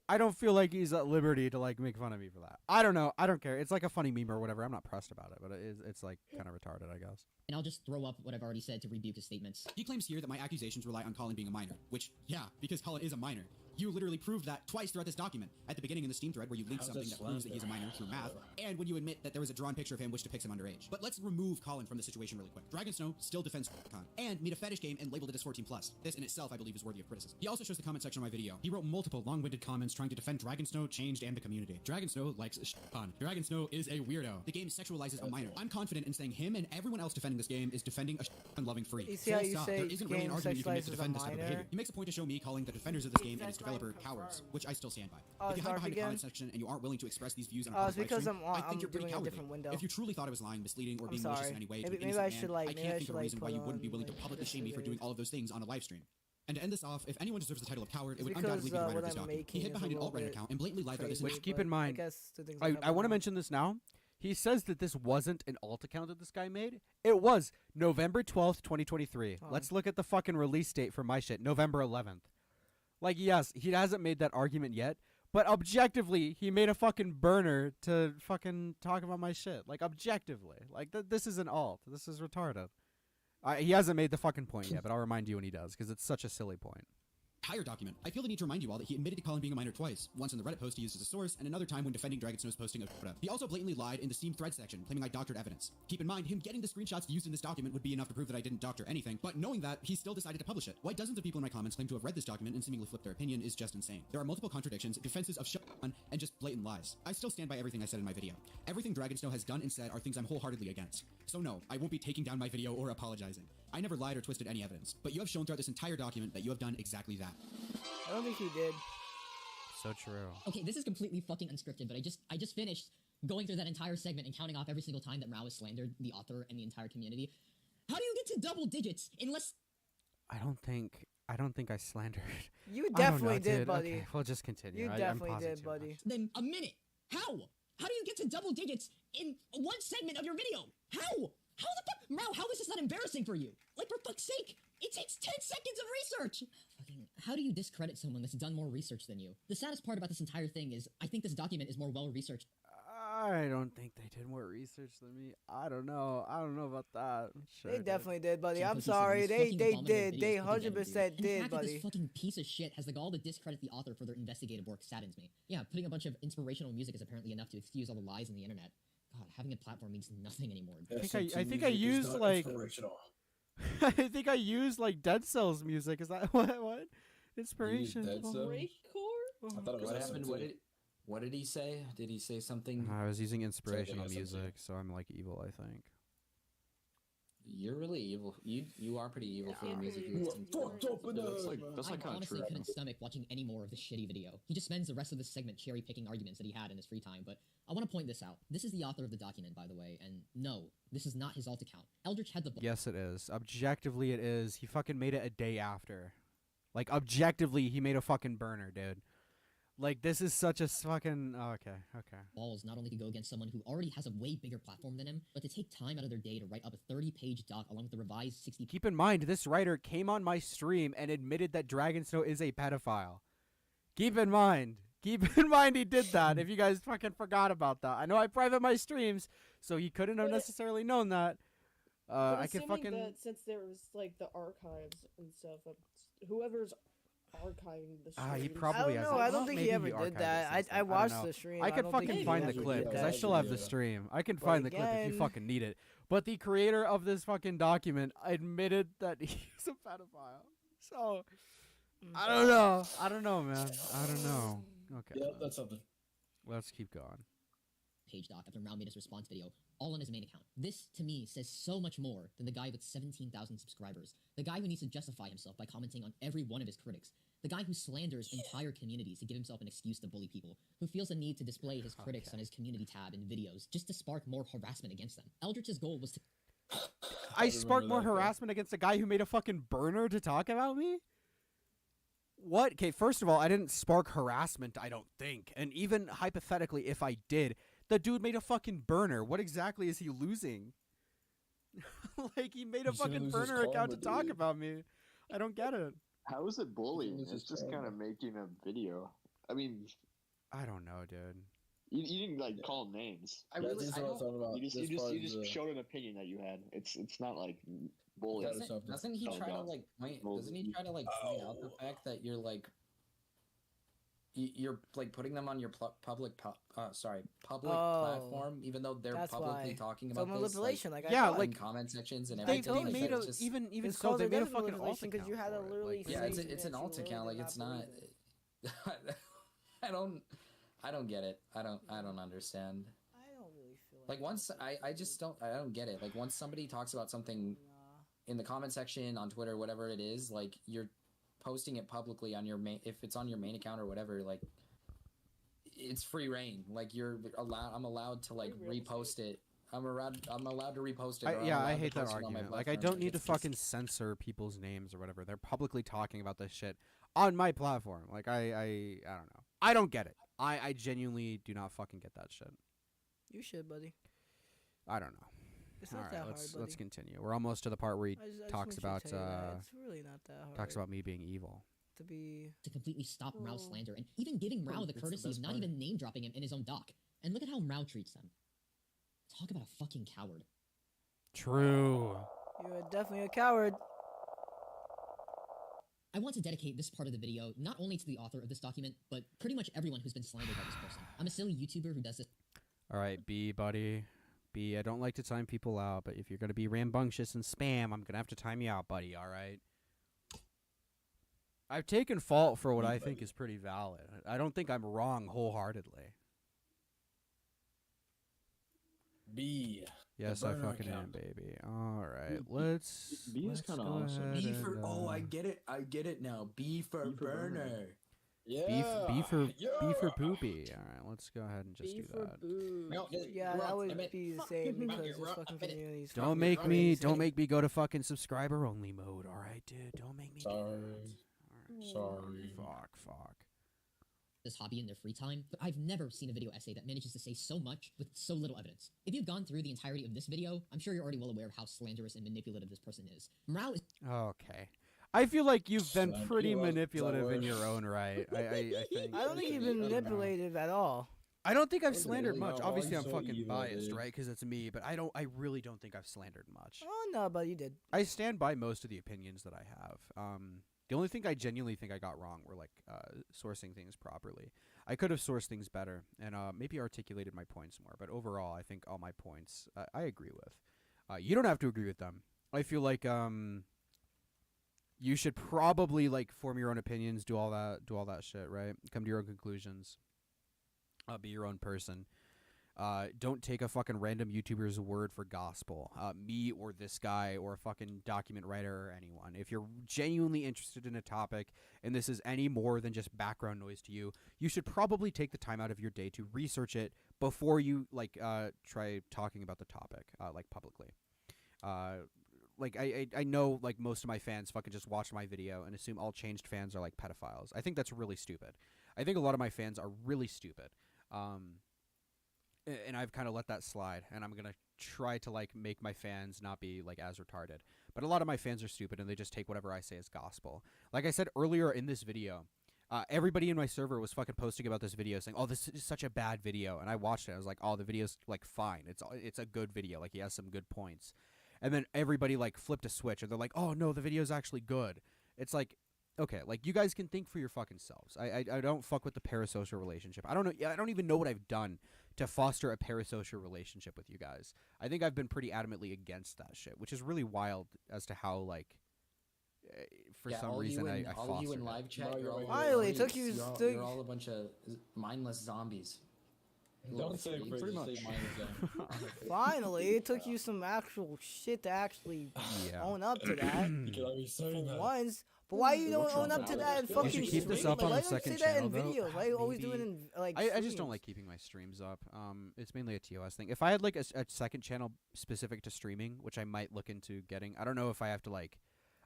I don't feel like he's at liberty to like make fun of me for that. I don't know. I don't care. It's like a funny meme or whatever. I'm not pressed about it, but it's like kind of retarded, I guess. And I'll just throw up what I've already said to rebuke his statements. He claims here that my accusations rely on Colin being a minor, which, yeah, because Colin is a minor. You literally proved that twice throughout this document. At the beginning in the Steam thread where you link something that proves that he's a minor through math, and when you admit that there was a drawn picture of him which depicts him underage. But let's remove Colin from the situation really quick. Dragonsnow still defends Con, and made a fetish game and labeled it as 14+. This in itself, I believe, is worthy of criticism. He also shows the comment section of my video. He wrote multiple long-winded comments trying to defend Dragonsnow, Changed, and the community. Dragonsnow likes Con. Dragonsnow is a weirdo. The game sexualizes a minor. I'm confident in saying him and everyone else defending this game is defending a loving freak. You see how you say there isn't really an game argument you can make to sexualizes a defend this type of minor? behavior. He makes a point to show me calling the defenders of this game and its developer cowards, which I still stand by. Oh, If you it's hide dark behind the again? comment section and you aren't willing to express these views on a Oh, public it's live because stream, I I'm think you're pretty doing a cowardly. different window. If you truly thought I was lying, misleading, or I'm being malicious sorry. in any way to Maybe an innocent I man, should, like, I maybe can't I think should, of a like, reason why put you wouldn't be on, willing to like, publicly this shame me for doing video. all of those things on a live stream. And to end this off, if anyone deserves the title of coward, it would Because, undoubtedly be the writer what of this I'm document. He making hid is behind a an little alt-right bit account and blatantly lied about this. crazy, Which, keep but in mind, I guess the things I happen want to now. mention this now. He says that this wasn't an alt account that this guy made. It was November 12th, 2023. Oh. Let's look at the fucking release date for my shit, November 11th. Like, yes, he hasn't made that argument yet, but objectively, he made a fucking burner to fucking talk about my shit. Like, objectively. Like, this is an alt. This is retarded. He hasn't made the fucking point yet, but I'll remind you when he does, because it's such a silly point. Entire document. I feel the need to remind you all that he admitted to Colin being a minor twice, once in the Reddit post he used as a source, and another time when defending Dragon Snow's posting of shota. He also blatantly lied in the Steam thread section, claiming I doctored evidence. Keep in mind, him getting the screenshots used in this document would be enough to prove that I didn't doctor anything, but knowing that, he still decided to publish it. Why dozens of people in my comments claim to have read this document and seemingly flipped their opinion is just insane. There are multiple contradictions, defenses of shota, and just blatant lies. I still stand by everything I said in my video. Everything Dragon Snow has done and said are things I'm wholeheartedly against. So no, I won't be taking down my video or apologizing. I never lied or twisted any evidence, but you have shown throughout this entire document that you have done exactly that. I don't think he did. So true. Okay, this is completely fucking unscripted, but I just finished going through that entire segment and counting off every single time that MROW has slandered the author and the entire community. How do you get to double digits unless I don't think I slandered. You I don't definitely know, did, dude. buddy. Okay, we'll just continue. You I'm definitely pausing did, too buddy. much. then a minute? How? How do you get to double digits in one segment of your video? How? How the fuck? MROW, how is this not embarrassing for you? Like, for fuck's sake, it takes 10 seconds of research! Fucking, how do you discredit someone that's done more research than you? The saddest part about this entire thing is, I think this document is more well-researched. I don't think they did more research than me. I don't know. I don't know about that. Sure, They dude. definitely did, buddy. Some I'm cookies and sorry. these They fucking abominable did. videos They put together, 100% dude. And the did, fact that buddy. this fucking piece of shit has the gall to discredit the author for their investigative work saddens me. Yeah, putting a bunch of inspirational music is apparently enough to excuse all the lies on the internet. God, having a platform means nothing anymore. I think I used like I think I used like Dead Cells music. Is that what? Inspiration. Dead Cell? Breakcore? I thought it was What SM happened? too. What did he say? Did he say something? I was using inspirational SM too. music, so I'm like evil, I think. You're really evil. You are pretty evil for the music you You listen to. fucked up in That's the- like I kind of honestly true. couldn't stomach watching any more of this shitty video. He just spends the rest of this segment cherry-picking arguments that he had in his free time, but I want to point this out. This is the author of the document, by the way, and no, this is not his alt account. Eldritch had the Yes, it is. Objectively, it is. He fucking made it a day after. Like, objectively, he made a fucking burner, dude. Like, this is such a fucking... Oh, okay. balls not only to go against someone who already has a way bigger platform than him, but to take time out of their day to write up a 30-page doc along with the revised 60... Keep in mind, this writer came on my stream and admitted that Dragon Snow is a pedophile. Keep in mind. Keep in mind he did that, if you guys fucking forgot about that. I know I private my streams, so he couldn't have But- necessarily known that. But I could assuming fucking... that since there was like the archives and stuff, whoever's archiving the stream. he I probably don't has know. it. I don't think Maybe he ever he did archived it that. since then. I I don't watched know. the stream. I could don't fucking think he find the ever clip, did because that. I still have the Yeah. stream. I can But find the clip if you again- fucking need it. But the creator of this fucking document admitted that he's a pedophile. So, I don't know. I don't know, man. I don't know. Okay. Yeah, that's something. Let's keep going. page doc after MROW made his response video, all on his main account. This, to me, says so much more than the guy with 17,000 subscribers. The guy who needs to justify himself by commenting on every one of his critics. The guy who slanders entire communities to give himself an excuse to bully people. Who feels the need to display his critics on his community tab in videos just to spark more harassment against them. Eldritch's goal was to... I sparked remember more that, yeah. harassment against a guy who made a fucking burner to talk about me? What? Okay, first of all, I didn't spark harassment, I don't think. And even hypothetically, if I did, the dude made a fucking burner. What exactly is he losing? Like, he made a He's gonna fucking lose his burner account to karma, talk dude. about me. I don't get it. How is it bullying? This It's is just kind terrible. of making a video. I mean, I don't know, dude. you didn't like call names. I really, this is I what I'm don't, talking about. You just This you just part you is, just showed an opinion that you had. It's not like bullying. That is something. doesn't he Oh, try to God. like point? Well, Doesn't he try to like point out the fact that you're like you're like putting them on your public public Oh, platform, even though they're that's publicly why. talking It's about a this, manipulation, like I Yeah, thought. like, in comment sections and They, everything. they like, made that's a, just- even It's so, called they a made a definite fucking alt manipulation 'cause account you had to for it. literally Like, say yeah, it's that it's an you alt really account. did Like it's not not. believe it. I don't get it. I don't understand. I don't really feel Like once I just don't get it. Like once somebody talks about something in the comment section on Twitter, whatever it is, like you're posting it publicly on your main, if it's on your main account or whatever, like it's free reign. Like I'm allowed to like repost it. I'm allowed to repost it. Or Yeah, I'm I allowed to hate that post it on my argument. Like, I platform. don't need to It's just- fucking censor people's names or whatever. They're publicly talking about this shit on my platform. Like, I don't know. I don't get it. I genuinely do not fucking get that shit. You should, buddy. I don't know. It's All not right, that let's hard, buddy. let's continue. We're almost to the part where he I just talks want about you to tell you that. It's really not that hard. talks about me being evil. to be to completely stop MROW's slander and even giving MROW the It's the courtesy of best not part. even name dropping him in his own doc. And look at how MROW treats them. Talk about a fucking coward. True. You're definitely a coward. I want to dedicate this part of the video not only to the author of this document, but pretty much everyone who's been slandered by this person. I'm a silly YouTuber who does this. All right, B, buddy. B, I don't like to time people out, but if you're going to be rambunctious and spam, I'm going to have to time you out, buddy, all right? I've taken fault for what I think is pretty valid. I don't think I'm wrong wholeheartedly. B. Yes, The I burner fucking am, account. baby. All right, let's. B is let's kinda go awesome. ahead B and, for I get it now. B for B for burner. burner. Yeah. B for yeah. poopy. All right, let's go ahead and just B do for that. boo. No, Yeah, that would be the same because this Rock, fucking community is Don't make me go to fucking subscriber only mode. All right, dude. Don't make me. do that. Sorry. All right. Sorry. Fuck. This hobby in their free time, but I've never seen a video essay that manages to say so much with so little evidence. If you've gone through the entirety of this video, I'm sure you're already well aware of how slanderous and manipulative this person is. MROW is Okay. I feel like you've been Thank pretty you, manipulative in Flower. your own right. I think. I don't think you've been manipulative at all. I don't think I've Really? slandered No, much. why Obviously, you I'm so fucking evil, biased, dude? right? Because it's me. But I really don't think I've slandered much. Oh no, but you did. I stand by most of the opinions that I have. The only thing I genuinely think I got wrong were like sourcing things properly. I could have sourced things better and maybe articulated my points more. But overall, I think all my points I agree with. You don't have to agree with them. I feel like you should probably like form your own opinions, do all that shit, right? Come to your own conclusions. Be your own person. Don't take a fucking random YouTuber's word for gospel. Me or this guy or a fucking document writer or anyone. If you're genuinely interested in a topic and this is any more than just background noise to you, you should probably take the time out of your day to research it before you like try talking about the topic like publicly. Like I know like most of my fans fucking just watch my video and assume all changed fans are like pedophiles. I think that's really stupid. I think a lot of my fans are really stupid. And I've kind of let that slide, and I'm going to try to, like, make my fans not be, like, as retarded. But a lot of my fans are stupid, and they just take whatever I say as gospel. Like I said earlier in this video, everybody in my server was fucking posting about this video, saying, oh, this is such a bad video. And I watched it. I was like, oh, the video's, like, fine. It's a good video. Like, he has some good points. And then everybody, like, flipped a switch, and they're like, oh, no, the video's actually good. It's like, okay, like, you guys can think for your fucking selves. I don't fuck with the parasocial relationship. I don't know. I don't even know what I've done to foster a parasocial relationship with you guys. I think I've been pretty adamantly against that shit, which is really wild as to how, like, for Yeah, some all reason you in, I all fostered you in it. live chat, No, you're all Finally, it took freaks. you- You're all a bunch of mindless zombies. Don't say Freaks. pretty Pretty much. much. Finally, it took you some actual shit to actually Yeah. own up to that. You can already say For that. once. But why you don't own up to that in You fucking should keep this stream? up Like, on why the don't you second say that in channel, though? videos? Why you always do it Maybe- in like I just don't streams? like keeping my streams up. It's mainly a TOS thing. If I had like a second channel specific to streaming, which I might look into getting, I don't know if I have to like,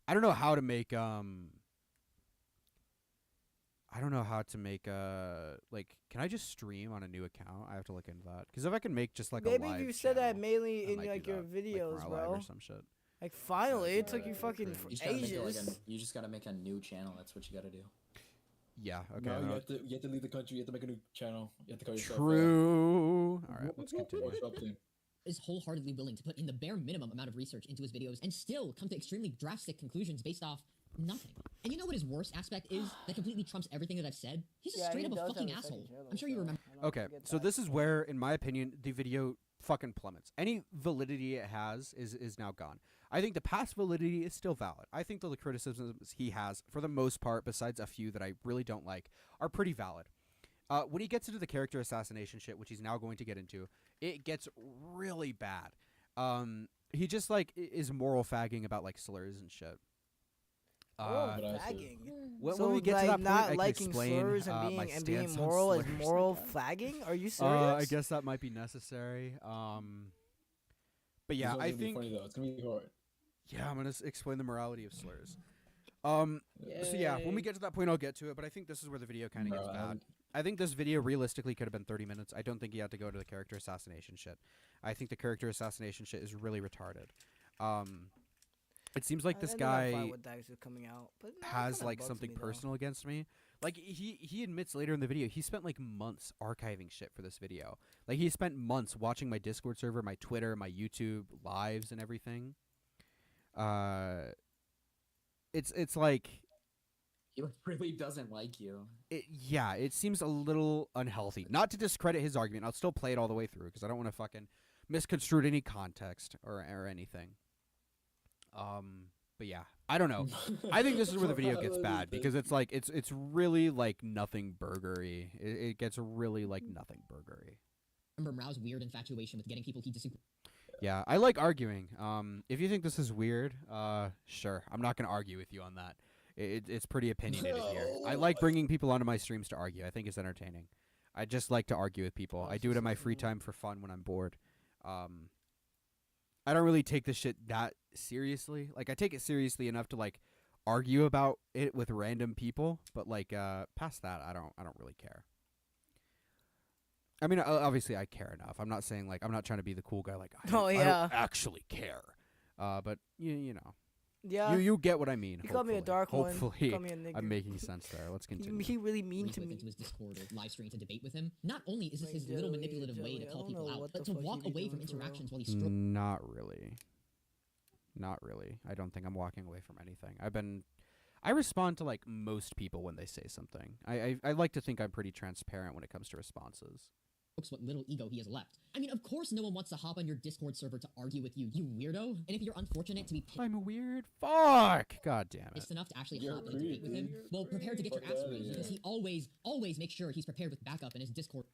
I don't know how to make like, can I just stream on a new account? I have to look into that because if I can make just like a Maybe live you said that channel, mainly I in might like do your that, videos, like Morale Live bro. or some shit. Like finally, it took you fucking You for You just gotta make it ages. you just gotta make a new channel. That's what you gotta do. Yeah. Okay. No, I you know. have to leave the country. You have to make a new channel. You have to call yourself. True. All right. Let's continue. Or something. is wholeheartedly willing to put in the bare minimum amount of research into his videos and still come to extremely drastic conclusions based off nothing. And you know what his worst aspect is that completely trumps everything that I've said? He's just Yeah, straight he up a does fucking have a second asshole. channel, I'm sure you so remember. I don't Okay, forget so that. this is where, in my opinion, the video fucking plummets. Any validity it has is now gone. I think the past validity is still valid. I think the criticisms he has, for the most part, besides a few that I really don't like, are pretty valid. When he gets into the character assassination shit, which he's now going to get into, it gets really bad. He just, like, is moral fagging about, like, slurs and shit. Moral But I see. flagging. When, So when we get like to that not point, I can liking explain slurs my and stance being on moral is slurs, I moral guess. flagging. Are you serious? I guess that might be necessary. But yeah, This one's I gonna be think funny though. It's gonna be hard. yeah, I'm gonna explain the morality of slurs. So yeah, when we get to that point, I'll get to it. But I think this is where the video kind of gets bad. I think this video realistically could have been 30 minutes. I don't think you had to go to the character assassination shit. I think the character assassination shit is really retarded. It seems like this guy coming out, but has like something personal against me. Like he admits later in the video he spent like months archiving shit for this video. Like he spent months watching my Discord server, my Twitter, my YouTube lives and everything. It's like He really doesn't like you. yeah, it seems a little unhealthy. Not to discredit his argument, I'll still play it all the way through because I don't want to fucking misconstrue any context or anything. But yeah, I don't know. I think this is where the video gets bad because it's like it's really like nothing burgery. It gets really like nothing burgery. Remember MROW's weird infatuation with getting people he disagrees. Yeah, I like arguing. If you think this is weird, sure. I'm not gonna argue with you on that. It's pretty opinionated here. I like bringing people onto my streams to argue. I think it's entertaining. I just like to argue with people. I do it in my free time for fun when I'm bored. I don't really take this shit that seriously. Like I take it seriously enough to like argue about it with random people, but like past that, I don't really care. I mean, obviously I care enough. I'm not saying like I'm not trying to be the cool guy like I don't actually care. But you know. Yeah. You get what I mean. You called me a dark one. Hopefully, called me a nigger. I'm making sense there. Let's continue. He really mean to me. Into his Discord or live stream to debate with him. Not only is this his little manipulative way to call people out, but to walk away from interactions while he's Not really. Not really. I don't think I'm walking away from anything. I respond to like most people when they say something. I like to think I'm pretty transparent when it comes to responses. What little ego he has left. I mean, of course no one wants to hop on your Discord server to argue with you, you weirdo. And if you're unfortunate to be I'm weird. Fuck! God damn it. It's enough to actually hop in a debate with him, well, prepare to get your ass raised because he always makes sure he's prepared with backup in his Discord.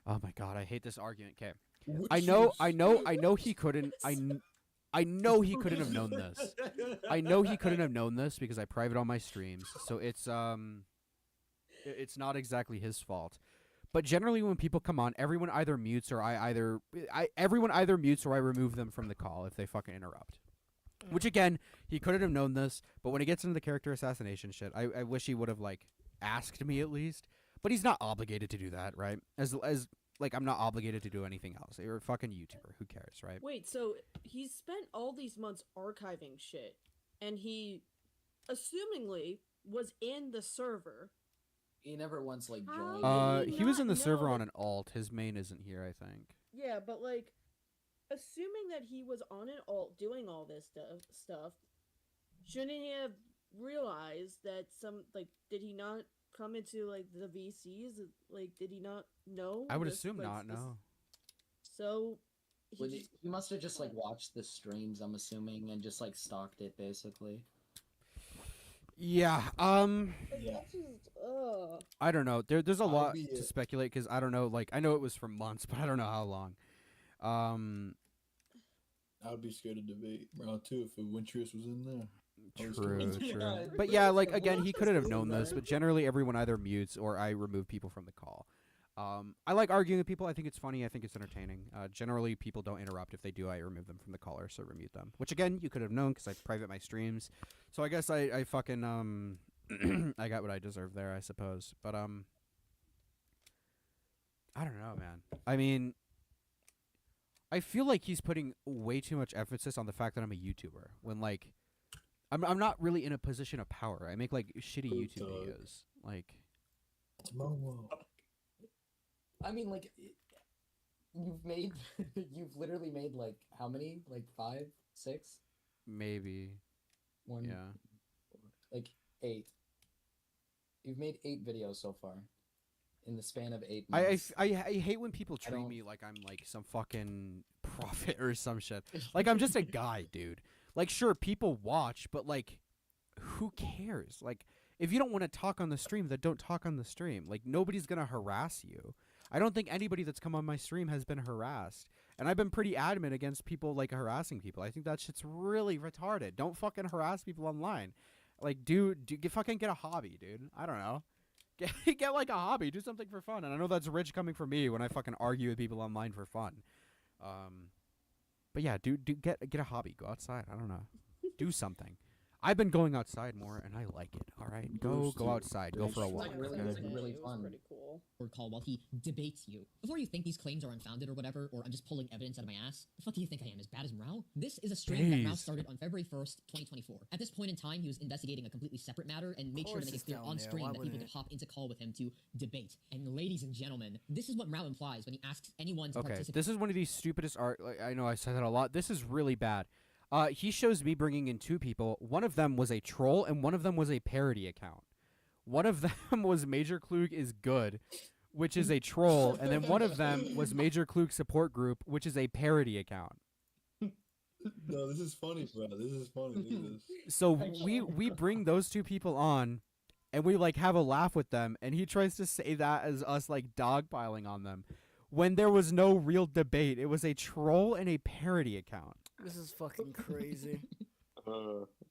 Oh my god, I hate this argument. Okay. I know he couldn't I know he couldn't have known this. I know he couldn't have known this because I private all my streams. So it's not exactly his fault. But generally, when people come on, everyone either mutes or everyone either mutes or I remove them from the call if they fucking interrupt. Which again, he couldn't have known this. But when it gets into the character assassination shit, I wish he would have like asked me at least. But he's not obligated to do that, right? As like I'm not obligated to do anything else. You're a fucking YouTuber. Who cares, right? Wait, so he's spent all these months archiving shit, and he, assumingly, was in the server. He never once like joined. He was in the server on an alt. His main isn't here, I think. Yeah, but like, assuming that he was on an alt doing all this stuff, shouldn't he have realized that did he not come into like the VCs? Like, did he not know? I would assume not. No. So He must have just like watched the streams, I'm assuming, and just like stalked it basically. Yeah. That's just, I don't know. There's a lot to speculate because I don't know. Like I know it was for months, but I don't know how long. I would be scared of debate round 2 if Wintrus was in there. True. But yeah, like again, he couldn't have known this. But generally, everyone either mutes or I remove people from the call. I like arguing with people. I think it's funny. I think it's entertaining. Generally, people don't interrupt. If they do, I remove them from the call or so remute them. Which again, you could have known because I private my streams. So I guess I fucking I got what I deserve there, I suppose. But I don't know, man. I mean, I feel like he's putting way too much emphasis on the fact that I'm a YouTuber when like I'm not really in a position of power. I make like shitty YouTube videos. Like I mean, like, you've literally made, like, how many? Like, 5, 6? Maybe. 1, yeah. Like, 8. You've made 8 videos so far. In the span of 8 months. I hate when people treat me like I'm, like, some fucking prophet or some shit. Like, I'm just a guy, dude. Like, sure, people watch, but, like, who cares? Like, if you don't want to talk on the stream, then don't talk on the stream. Like, nobody's gonna harass you. I don't think anybody that's come on my stream has been harassed. And I've been pretty adamant against people, like, harassing people. I think that shit's really retarded. Don't fucking harass people online. Like, fucking get a hobby, dude. I don't know. Get like a hobby. Do something for fun. And I know that's rich coming from me when I fucking argue with people online for fun. But yeah, get a hobby. Go outside. I don't know. Do something. I've been going outside more, and I like it. All right, go outside. Go for a walk. Really fun. Pretty cool. Or call while he debates you. Before you think these claims are unfounded or whatever, or I'm just pulling evidence out of my ass, the fuck do you think I am? As bad as MROW? This is a string that MROW started on February 1st, 2024. At this point in time, he was investigating a completely separate matter and made sure to make it clear on screen that people could hop into call with him to debate. And ladies and gentlemen, this is what MROW implies when he asks anyone to participate. This is one of these stupidest I know I said that a lot. This is really bad. He shows me bringing in 2 people. One of them was a troll, and one of them was a parody account. One of them was Major Klug is good, which is a troll, and then one of them was Major Klug support group, which is a parody account. No, this is funny, bro. This is funny. Look at this. So we bring those 2 people on, and we like have a laugh with them, and he tries to say that as us like dogpiling on them, when there was no real debate. It was a troll and a parody account. This is fucking crazy.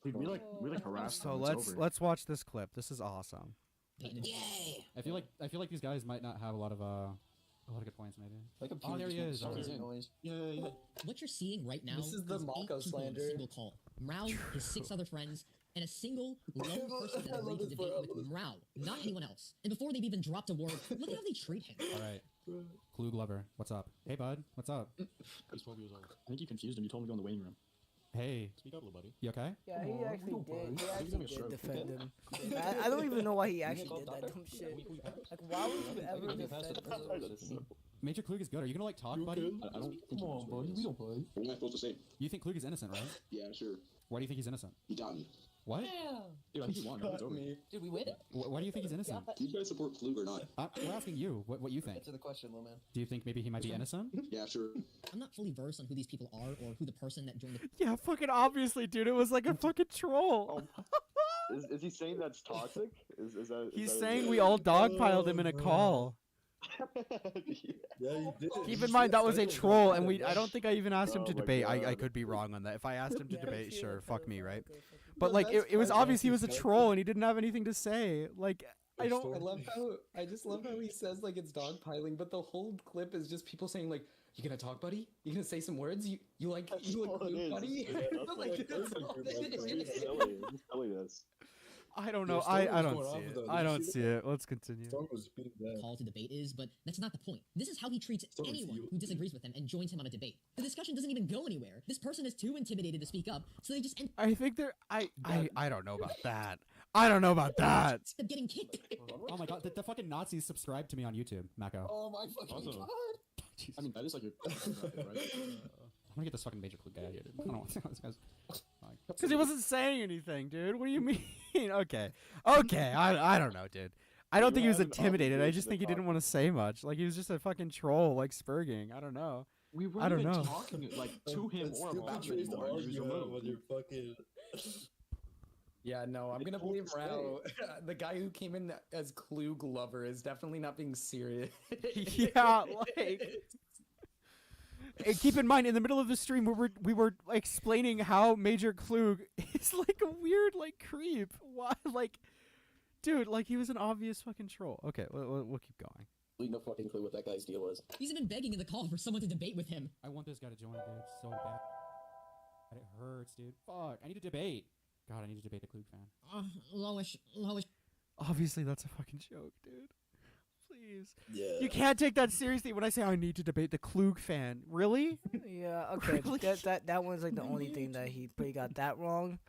We like harassed. So let's watch this clip. This is awesome. Yay! I feel like these guys might not have a lot of good points, maybe. Like Oh, there he is. Yeah. What you're seeing right now This is the Mako 8 people in slander. a single call. MROW, his 6 other friends, and a single lone person that agreed to debate with MROW, not anyone else. And before they've even dropped a word, look at how they treat him. All right. Klug lover, what's up? Hey, bud, what's up? He's 12 years old. I think you confused him. You told him to go in the waiting room. Hey, Speak up, little buddy. you okay? Yeah, he actually did. He He's actually having a did stroke. defend him. I don't even know why he actually did that dumb shit. Like, why would you ever defend him? Major Klug is good. Are you gonna like talk, buddy? I don't think. Come on, buddy. We don't play. What am I supposed to say? You think Klug is innocent, right? Yeah, sure. Why do you think he's innocent? He got me. What? Dude, I think he won. It's over. Dude, we win? Why do you think he's innocent? Do you guys support Klug or not? We're asking you what you think. Answer the question, little man. Do you think maybe he might be innocent? Yeah, sure. I'm not fully versed on who these people are or who the person that joined the Yeah, fucking obviously, dude. It was like a fucking troll. Is he saying that's toxic? Is that? He's saying we all dogpiled him in a call. Yeah, you did. Keep in mind that was a troll, and I don't think I even asked him Oh to my debate. I God. could be wrong on that. If I asked him to debate, sure, fuck me, right? Okay. But like, it was obvious he was a troll, and he didn't have anything to say. Like, I don't. I just love how he says like it's dogpiling, but the whole clip is just people saying like, "You gonna talk, buddy? You gonna say some words? You like Klug, buddy?" Like, that's all it is. Silliness. I don't know. Storm I was don't going see off it. though. I Did you don't see see it. Let's continue. Storm was beating that. call to debate is, but that's not the point. This is how he treats So is anyone you. who disagrees with him and joins him on a debate. The discussion doesn't even go anywhere. This person is too intimidated to speak up, so they just end I think they're. I don't know about that. I don't know about that. up getting kicked. Oh my god, the fucking Nazis subscribed to me on YouTube, Mako. Oh my fucking Also- god. I mean, that is like your right? I'm gonna get this fucking Major Klug guy out of here, dude. I don't know what this guy's. Because he wasn't saying anything, dude. What do you mean? Okay. I don't know, dude. I don't think he was intimidated. I just think he didn't want to say much. Like, he was just a fucking troll, like Spurging. I don't know. We weren't I don't even know. talking like to him That's or stupid about him choice to anymore. He was argue removed. with your fucking. Yeah, no, I'm gonna believe MROW. The guy who came in as Klug lover is definitely not being serious. Yeah, like. And keep in mind, in the middle of the stream, we were explaining how Major Klug is like a weird like creep. Why, like, dude, like he was an obvious fucking troll. Okay, we'll keep going. We have no fucking clue what that guy's deal was. He's even begging in the call for someone to debate with him. I want this guy to join, dude. So bad. It hurts, dude. Fuck. I need to debate. God, I need to debate the Klug fan. Lowish. Obviously, that's a fucking joke, dude. Please. Yeah. You can't take that seriously when I say I need to debate the Klug fan. Really? Yeah, okay. Really? That one's like the only thing that he pretty got that wrong.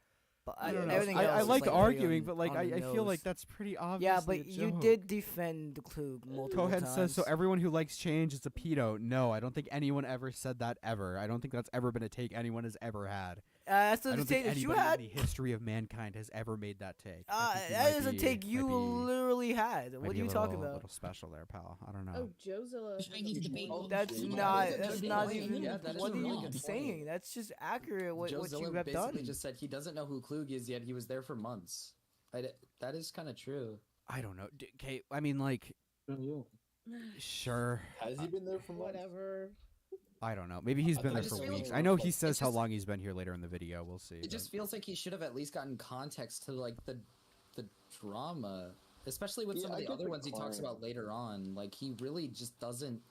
But I don't know. everything I else is, like very arguing, on- but like on I the feel like nose. that's pretty obvious. Yeah, but you did defend the Klug multiple Cohead times. says so. Everyone who likes change is a pedo. No, I don't think anyone ever said that ever. I don't think that's ever been a take anyone has ever had. That's I the don't take think that you anybody had. in the history of mankind has ever made that take. That is a take you literally had. What are you talking A about? little special there, pal. I don't know. Oh, Jozilla. I need to debate. That's Yeah, not. that's That's a not good even. point. Yeah, that is What a are really you good point. saying? That's just accurate. What you Jozilla have basically done. just said he doesn't know who Klug is yet. He was there for months. That is kind of true. I don't know. Okay, I mean, like, sure. Has he been there for months? Whatever. I don't know. Maybe he's been I there just for feel weeks. like I know it he says how just- long he's been here later in the video. We'll see. It just feels like he should have at least gotten context to like the drama, especially with some of I the get other the ones he talks claim. about later on. Like he really just doesn't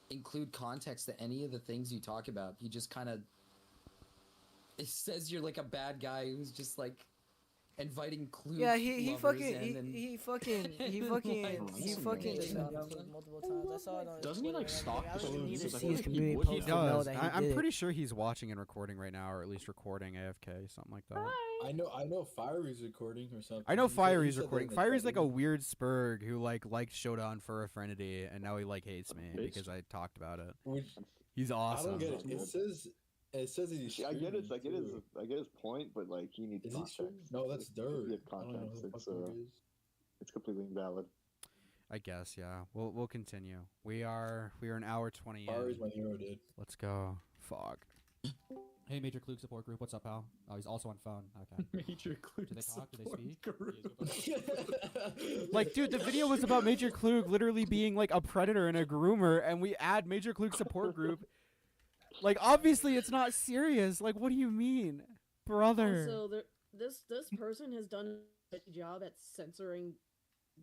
include context to any of the things you talk about. He just kind of it says you're like a bad guy who's just like inviting clues. Yeah, he lovers fucking in he, and- he fucking he and, fucking like, he fucking did that multiple times. I saw it on his Doesn't he, Twitter like, and stalk everything. I don't the need to shows? I see feel his like he community would. post He to know does. that he I'm did it. pretty sure he's watching and recording right now, or at least recording AFK, something like that. I know Fiery's recording or something. I know He said- he Fiery's said that recording. in the Fiery's like a chat. weird spurg who liked Shota on Fur Affinity, and now he hates me Bitch. because I talked about it. Which, He's awesome. I don't get it. It says he's. I get it. I get his. streaming, too. I get his point, but like he needs Is he context. streaming? No, that's Dirt. If you have I don't know context, who the it's fuck Dirt is. it's completely invalid. I guess, yeah. We'll continue. We are an hour 20 Fiery's in. my hero, dude. Let's go. Fuck. Hey, Major Klug support group, what's up, pal? Oh, he's also on phone. Okay. Major Klug Do they talk? Do they support speak? Like, dude, the video was about Major Klug literally being like a predator and a groomer, and we add Major Klug support group. Like, obviously, it's not serious. Like, what do you mean, brother? Also, this person has done a good job at censoring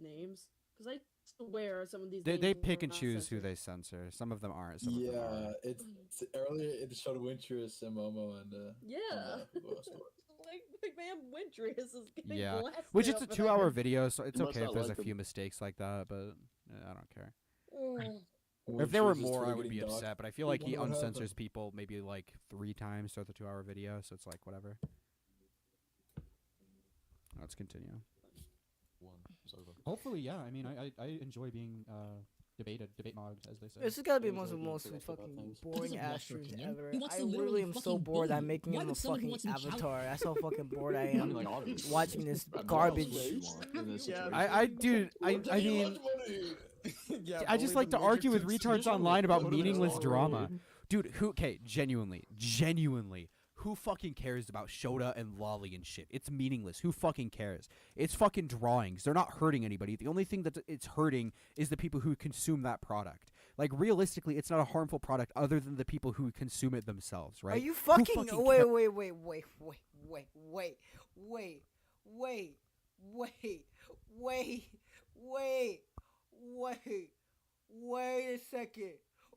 names, because I swear some of these They names pick were and not choose who censored. they censor. Some of them aren't. Some of them Yeah, are. it's earlier it showed Wintress and Momo and Yeah. who else? like man, Wintry is getting Yeah, blasted which it's a over 2-hour that. video, so it's You must okay if not there's like a him. few mistakes like that, but I don't care. Mm. If there were Wintress is more, I Twitter would be getting doxxed. upset, but I feel like he What happened? uncensors people maybe like 3 times throughout the 2-hour video, so it's like whatever. Let's continue. Hopefully, yeah. I mean, I enjoy being debate mogged, as they say. This has got to be I one of the enjoy being most correct about fucking things. boring Doesn't ass want your streams opinion. ever. He wants I to really literally am so fucking bored. bully I'm you. making Why him a would someone who fucking wants some chow- avatar. That's how fucking bored I I am mean, like, obviously. watching this What else garbage. would you want in this Yeah, situation? I mean, I just like to argue with retards online about meaningless drama. Dude, genuinely, who fucking cares about Shota and Lolly and shit? It's meaningless. Who fucking cares? It's fucking drawings. They're not hurting anybody. The only thing that it's hurting is the people who consume that product. Like, realistically, it's not a harmful product other than the people who consume it themselves, right? Are you Who fucking? fucking Wait, ca- wait, wait, wait, wait, wait, wait, wait, wait, wait, wait, wait, wait, wait a second.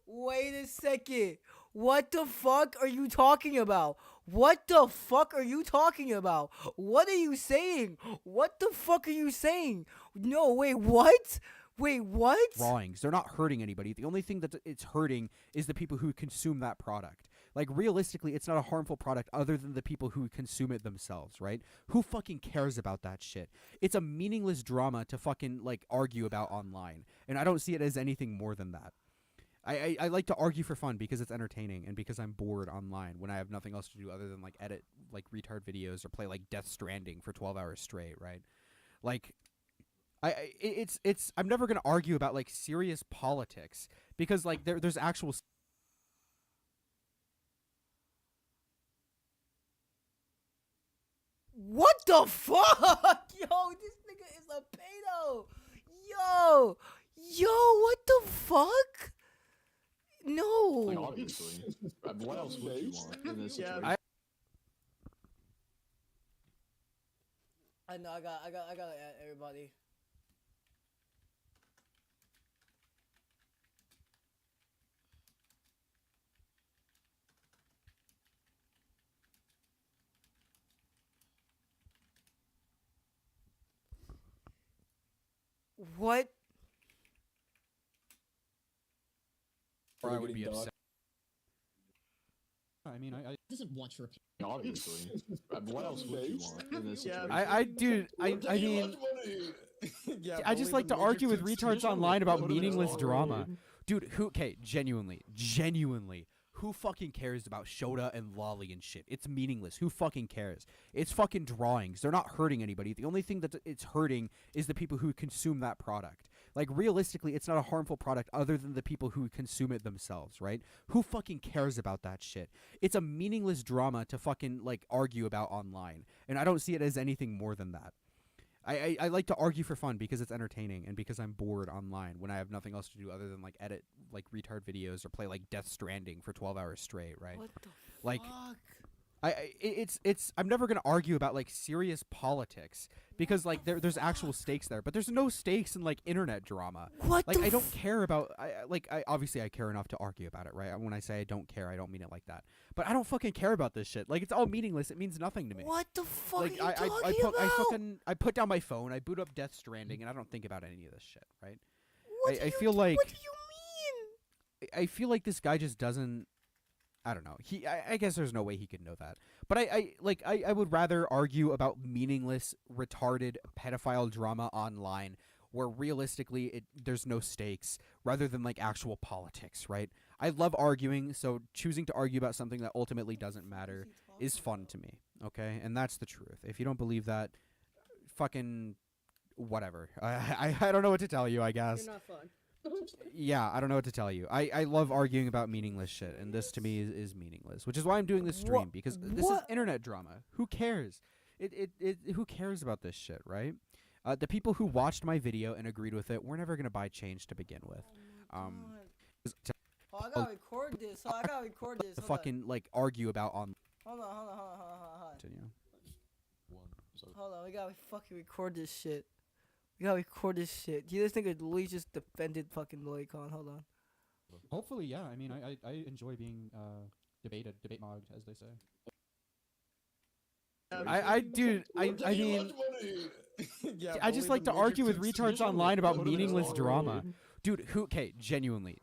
Wait a second. What the fuck are you talking about? What the fuck are you talking about? What are you saying? What the fuck are you saying? No, wait, what? Wait, what? Drawings. They're not hurting anybody. The only thing that it's hurting is the people who consume that product. Like, realistically, it's not a harmful product other than the people who consume it themselves, right? Who fucking cares about that shit? It's a meaningless drama to fucking, like, argue about online. And I don't see it as anything more than that. I like to argue for fun because it's entertaining and because I'm bored online when I have nothing else to do other than, like, edit, like, retard videos or play, like, Death Stranding for 12 hours straight, right? Like, I'm never going to argue about, like, serious politics because, like, there's actual... What the fuck? Yo, this nigga is a pedo. Yo, what the fuck? No. Like, obviously. What else would you want in this Yeah. situation? I know. I gotta add everybody. What? I would be upset. I mean, I doesn't want your opinion. Obviously. What else would you want in this Yeah. situation? I mean, I just like to argue with retards online about meaningless drama. Dude, genuinely, who fucking cares about Shota and Lolly and shit? It's meaningless. Who fucking cares? It's fucking drawings. They're not hurting anybody. The only thing that it's hurting is the people who consume that product. Like, realistically, it's not a harmful product other than the people who consume it themselves, right? Who fucking cares about that shit? It's a meaningless drama to fucking, like, argue about online. And I don't see it as anything more than that. I like to argue for fun because it's entertaining and because I'm bored online when I have nothing else to do other than like edit like retard videos or play like Death Stranding for 12 hours straight, right? What the like fuck? it's I'm never gonna argue about like serious politics because like there's actual stakes there, but there's no stakes in like internet drama. What Like the I don't care about I obviously I care enough to argue about it, right? When I say I don't care, I don't mean it like that. But I don't fucking care about this shit. Like it's all meaningless. It means nothing to me. What the fuck Like are you talking about? I put down my phone, I boot up Death Stranding, and I don't think about any of this shit, right? What I feel like What do you mean? I feel like this guy just doesn't. I don't know. I guess there's no way he could know that. But I would rather argue about meaningless, retarded pedophile drama online where realistically there's no stakes rather than like actual politics, right? I love arguing, so choosing to argue about something that ultimately doesn't matter is fun to me, okay? And that's the truth. If you don't believe that, fucking whatever. I don't know what to tell you, I guess. You're not fun. Yeah, I don't know what to tell you. I love arguing about meaningless shit, and this to me is meaningless, which is why I'm doing this stream, because this is internet drama. Who cares? Who cares about this shit, right? The people who watched my video and agreed with it were never gonna buy change to begin with. Oh, I gotta record this. I gotta record this. To fucking like argue about on. Hold on. Continue. Hold on, we gotta fucking record this shit. We gotta record this shit. You just think Louis just defended fucking Loicon? Hold on. Hopefully, yeah. I mean, I enjoy being debate mogged, as they say. I mean, yeah, I just like to argue with retards online about meaningless drama. Dude, genuinely,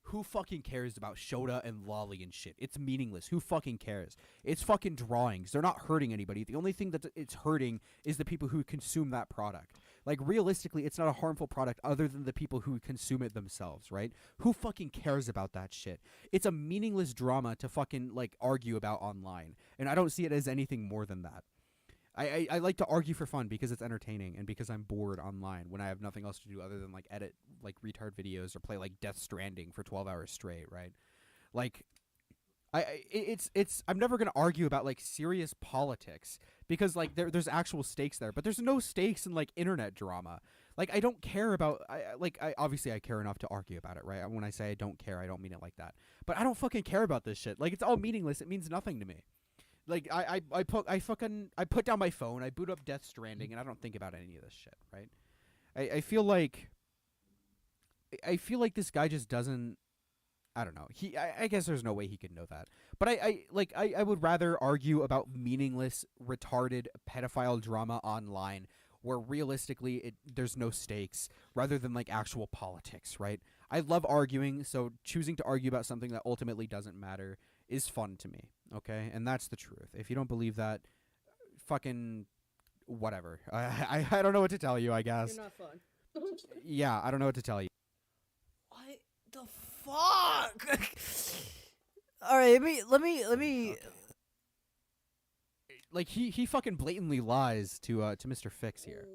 who fucking cares about Shota and Lolly and shit? It's meaningless. Who fucking cares? It's fucking drawings. They're not hurting anybody. The only thing that it's hurting is the people who consume that product. Like, realistically, it's not a harmful product other than the people who consume it themselves, right? Who fucking cares about that shit? It's a meaningless drama to fucking, like, argue about online. And I don't see it as anything more than that. I like to argue for fun because it's entertaining and because I'm bored online when I have nothing else to do other than like edit like retard videos or play like Death Stranding for 12 hours straight, right? Like I'm never gonna argue about like serious politics because like there's actual stakes there, but there's no stakes in like internet drama. Like I don't care about I obviously I care enough to argue about it, right? When I say I don't care, I don't mean it like that. But I don't fucking care about this shit. Like it's all meaningless. It means nothing to me. Like I put down my phone, I boot up Death Stranding, and I don't think about any of this shit, right? I feel like this guy just doesn't. I don't know. I guess there's no way he could know that. But I would rather argue about meaningless, retarded pedophile drama online where realistically there's no stakes rather than like actual politics, right? I love arguing, so choosing to argue about something that ultimately doesn't matter is fun to me, okay? And that's the truth. If you don't believe that, fucking whatever. I don't know what to tell you, I guess. You're not fun. Yeah, I don't know what to tell you. What the fuck? All right, let me. Like he fucking blatantly lies to Mr. Fix here.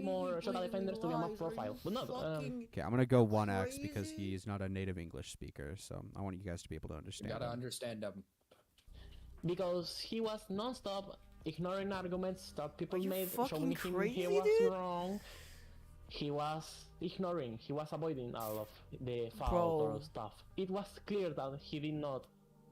More Shota defenders to be a mock profile, but no. Okay, I'm gonna go 1x because he's not a native English speaker, so I want you guys to be able to understand. You gotta him. understand him. Because he was non-stop ignoring arguments that people made, showing him crazy, he was dude? wrong. He was ignoring, he was avoiding all of the fault Bro. or stuff. It was clear that he did not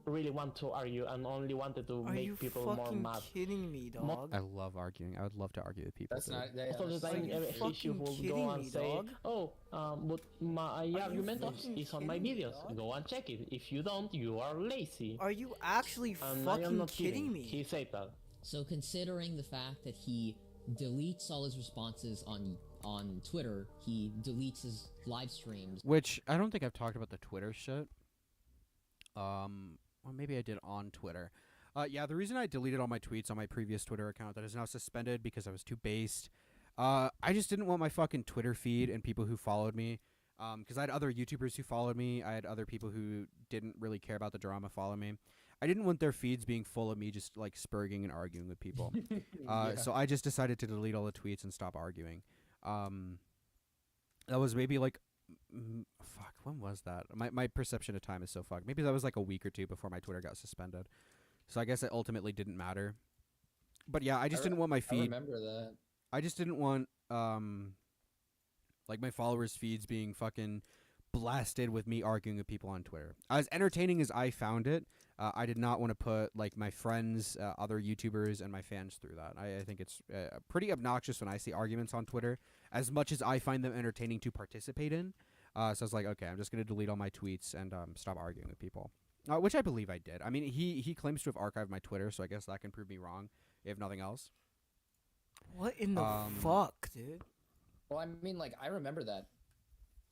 really want to argue and only wanted to make people more mad. Are you kidding me, dog? I love arguing. I would love to argue with people. That's dude. not. Most of the time, every issue will go and say, "Oh, but my argument is on my videos. Go and check it. If you don't, you are lazy." Are you actually And I am fucking not kidding me? He said that. So considering the fact that he deletes all his responses on Twitter, he deletes his live streams. Which I don't think I've talked about the Twitter shit. Well, maybe I did on Twitter. Yeah, the reason I deleted all my tweets on my previous Twitter account that is now suspended because I was too based. I just didn't want my fucking Twitter feed and people who followed me. Because I had other YouTubers who followed me. I had other people who didn't really care about the drama follow me. I didn't want their feeds being full of me just like spurging and arguing with people. So I just decided to delete all the tweets and stop arguing. That was maybe like fuck, when was that? My perception of time is so fucked. Maybe that was like a week or two before my Twitter got suspended. So I guess it ultimately didn't matter. But yeah, I just didn't want my feed. I remember that. I just didn't want like my followers' feeds being fucking blasted with me arguing with people on Twitter. As entertaining as I found it, I did not want to put like my friends, other YouTubers, and my fans through that. I think it's pretty obnoxious when I see arguments on Twitter, as much as I find them entertaining to participate in. So I was like, okay, I'm just going to delete all my tweets and stop arguing with people, which I believe I did. I mean, he claims to have archived my Twitter, so I guess that can prove me wrong, if nothing else. What in the fuck, dude? Well, I mean, like, I remember that.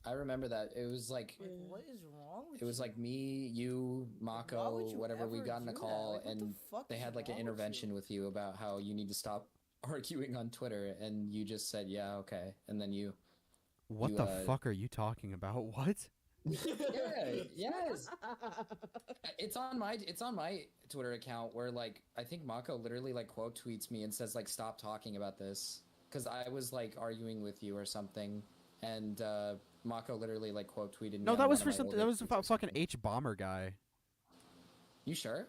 It was like what is wrong with it was like me, you, Mako, whatever. We got in a call, and they had like an intervention with you about how you need to stop arguing on Twitter, and you just said, "Yeah, okay," and then you. What the fuck are you talking about? What? Yeah, yes. It's on my Twitter account where like I think Mako literally like quote tweets me and says like stop talking about this because I was like arguing with you or something, and Mako literally like quote tweeted me. No, that was for something. That was about fucking H Bomber guy. You sure?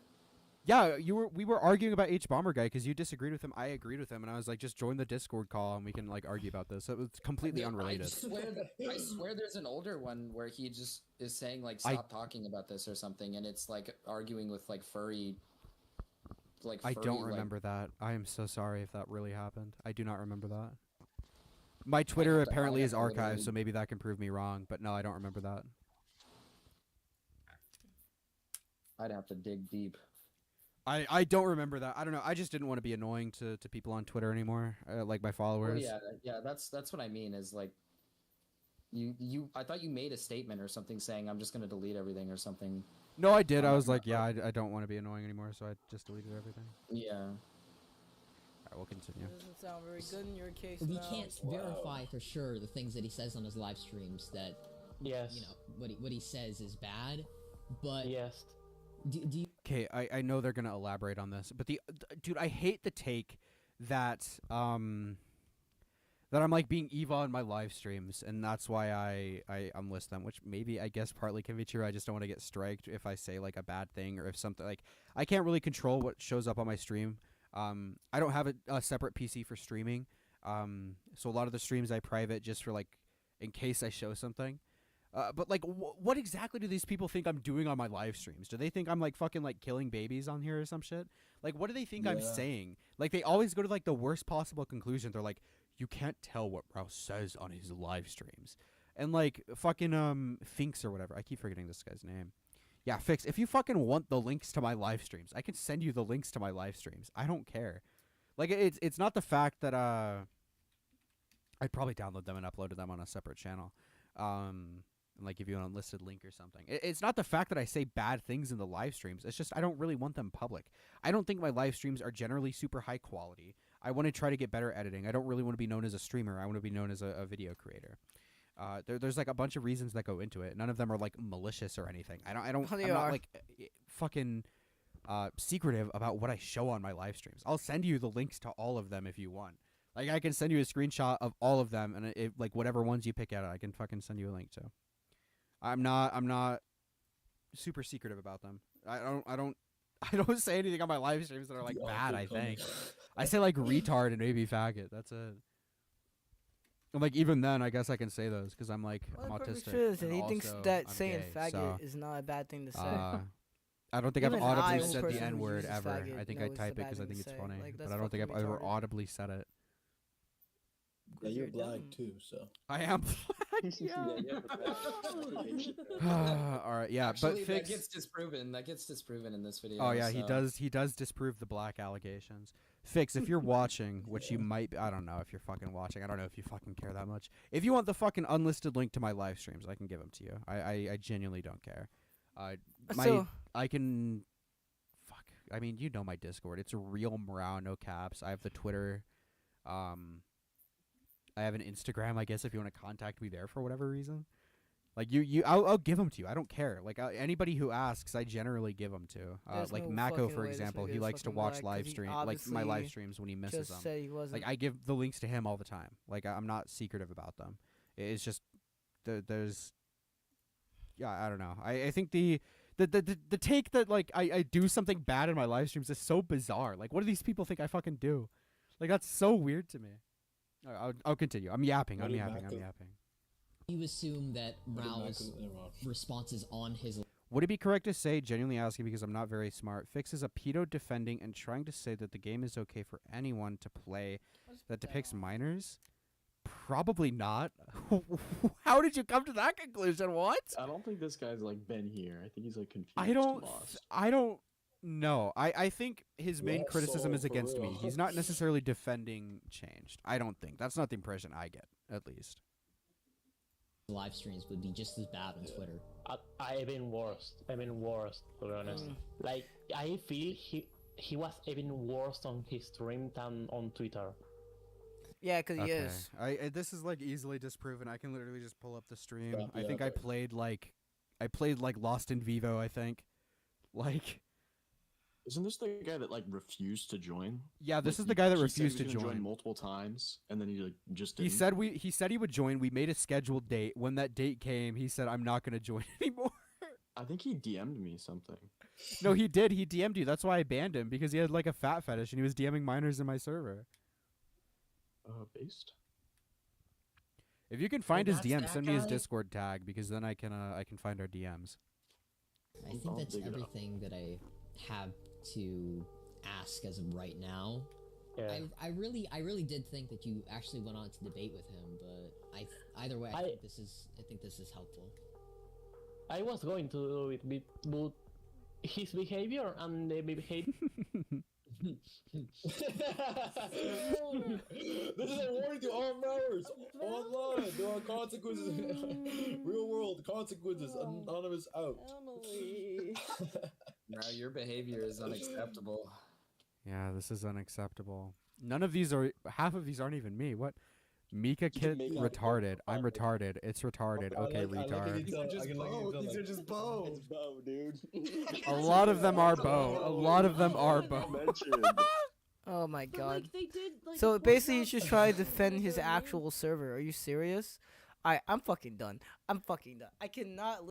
Yeah, we were arguing about H Bomber guy because you disagreed with him. I agreed with him, and I was like, just join the Discord call and we can like argue about this. So it was completely unrelated. I swear there's an older one where he just is saying like stop talking about this or something, and it's like arguing with like furry. I don't remember that. I am so sorry if that really happened. I do not remember that. My Twitter apparently is archived, so maybe that can prove me wrong. But no, I don't remember that. I'd have to dig deep. I don't remember that. I don't know. I just didn't want to be annoying to people on Twitter anymore, like my followers. Well, yeah. That's what I mean. Is like, you. I thought you made a statement or something saying I'm just gonna delete everything or something. No, I did. I was like, yeah, I don't want to be annoying anymore, so I just deleted everything. Yeah. All right, we'll continue. Doesn't sound very good in your case. We now. can't verify for sure the things that he says on his live streams that, you know, what he says is bad, but yes. Do you? Okay, I know they're gonna elaborate on this, but dude, I hate the take that that I'm like being evil on my live streams, and that's why I unlist them, which maybe I guess partly can be true. I just don't want to get striked if I say like a bad thing or if something like I can't really control what shows up on my stream. I don't have a separate PC for streaming, so a lot of the streams I private just for like in case I show something. But like, what exactly do these people think I'm doing on my live streams? Do they think I'm like fucking like killing babies on here or some shit? Like, what do they think I'm saying? Like, they always go to like the worst possible conclusion. They're like, you can't tell what MROW says on his live streams, and like fucking Finks or whatever. I keep forgetting this guy's name. Yeah, Fix. If you fucking want the links to my live streams, I can send you the links to my live streams. I don't care. Like, it's not the fact that I'd probably download them and upload them on a separate channel. And like give you an unlisted link or something. It's not the fact that I say bad things in the live streams. It's just I don't really want them public. I don't think my live streams are generally super high quality. I want to try to get better editing. I don't really want to be known as a streamer. I want to be known as a video creator. There's like a bunch of reasons that go into it. None of them are like malicious or anything. I'm not like fucking secretive about what I show on my live streams. I'll send you the links to all of them if you want. Like I can send you a screenshot of all of them, and like whatever ones you pick out, I can fucking send you a link to. I'm not super secretive about them. I don't say anything on my live streams that are like bad. I think I say like retard and maybe faggot. That's it. And like even then, I guess I can say those because I'm like I'm autistic. And he thinks that saying faggot is not a bad thing to say. I don't think I've audibly said the N word ever. I think I type it because I think it's funny, but I don't think I've ever audibly said it. Yeah, you're black too, so. I am black. Yeah. All right, yeah, Actually, but Fix, that gets disproven in this video. Oh yeah, so. he does disprove the black allegations. Fix, if you're watching, which you might be, I don't know if you're fucking watching. I don't know if you fucking care that much. If you want the fucking unlisted link to my live streams, I can give them to you. I genuinely don't care. I can. Fuck. I mean, you know my Discord. It's a real MROW, no caps. I have the Twitter. I have an Instagram, I guess, if you want to contact me there for whatever reason. Like I'll give them to you. I don't care. Like anybody who asks, I generally give them to. Like Mako, for example, he likes to watch live stream, like my live streams when he misses them. Like I give the links to him all the time. Like I'm not secretive about them. It's just there's, yeah, I don't know. I think the take that like I do something bad in my live streams is so bizarre. Like what do these people think I fucking do? Like that's so weird to me. I'll continue. I'm yapping. What I'm did yapping. Mac I'm do? yapping. You assume that What did Mac Rau's do? Never mind. responses on his Would it be correct to say, genuinely asking because I'm not very smart, Fix is a pedo defending and trying to say that the game is okay for anyone to play that depicts minors? Probably not. How did you come to that conclusion? What? I don't think this guy's like been here. I think he's like confused. I don't lost. know. I think his main Lost criticism soul, is for against me. real. He's not necessarily defending changed. I don't think. That's not the impression I get, at least. live streams would be just as bad on Twitter. I've been worse. I've been worse, to be honest. Like, I feel he was even worse on his stream than on Twitter. Yeah, because he is. This is like easily disproven. I can literally just pull up the stream. Stop I think I yapping. played like Lost in Vivo, I think. Like, Isn't this the guy that like refused to join? yeah, this Like, is the guy that he refused said to he was gonna join. multiple times, and then he like just He didn't. said he would join. We made a scheduled date. When that date came, he said, "I'm not going to join anymore." I think he DM'd me something. No, he did. He DM'd you. That's why I banned him, because he had like a fat fetish and he was DMing minors in my server. Based. If you can find his that's DM, that send me his guy? Discord tag, because then I can find our DMs. I think that's everything that I have to ask as of right now. Yeah. I really did think that you actually went on to debate with him, but either way, I think this is helpful. I was going to do it, but his behavior and the behavior. This is a warning to all mowers. Online, there are consequences. Real world consequences. Anonymous out. Now your behavior is unacceptable. Yeah, this is unacceptable. Half of these aren't even me. What? Mika Kit make out retarded. I'm retarded. It's retarded. Okay, retard. These are just Bo. These are just Bo. It's Bo, dude. A lot of them are Bo. A lot of them are Bo. Oh my But, god. like, they did, like, So point basically, out he's just that trying to this defend is his a- actual server. Are you serious? I'm fucking done. I cannot.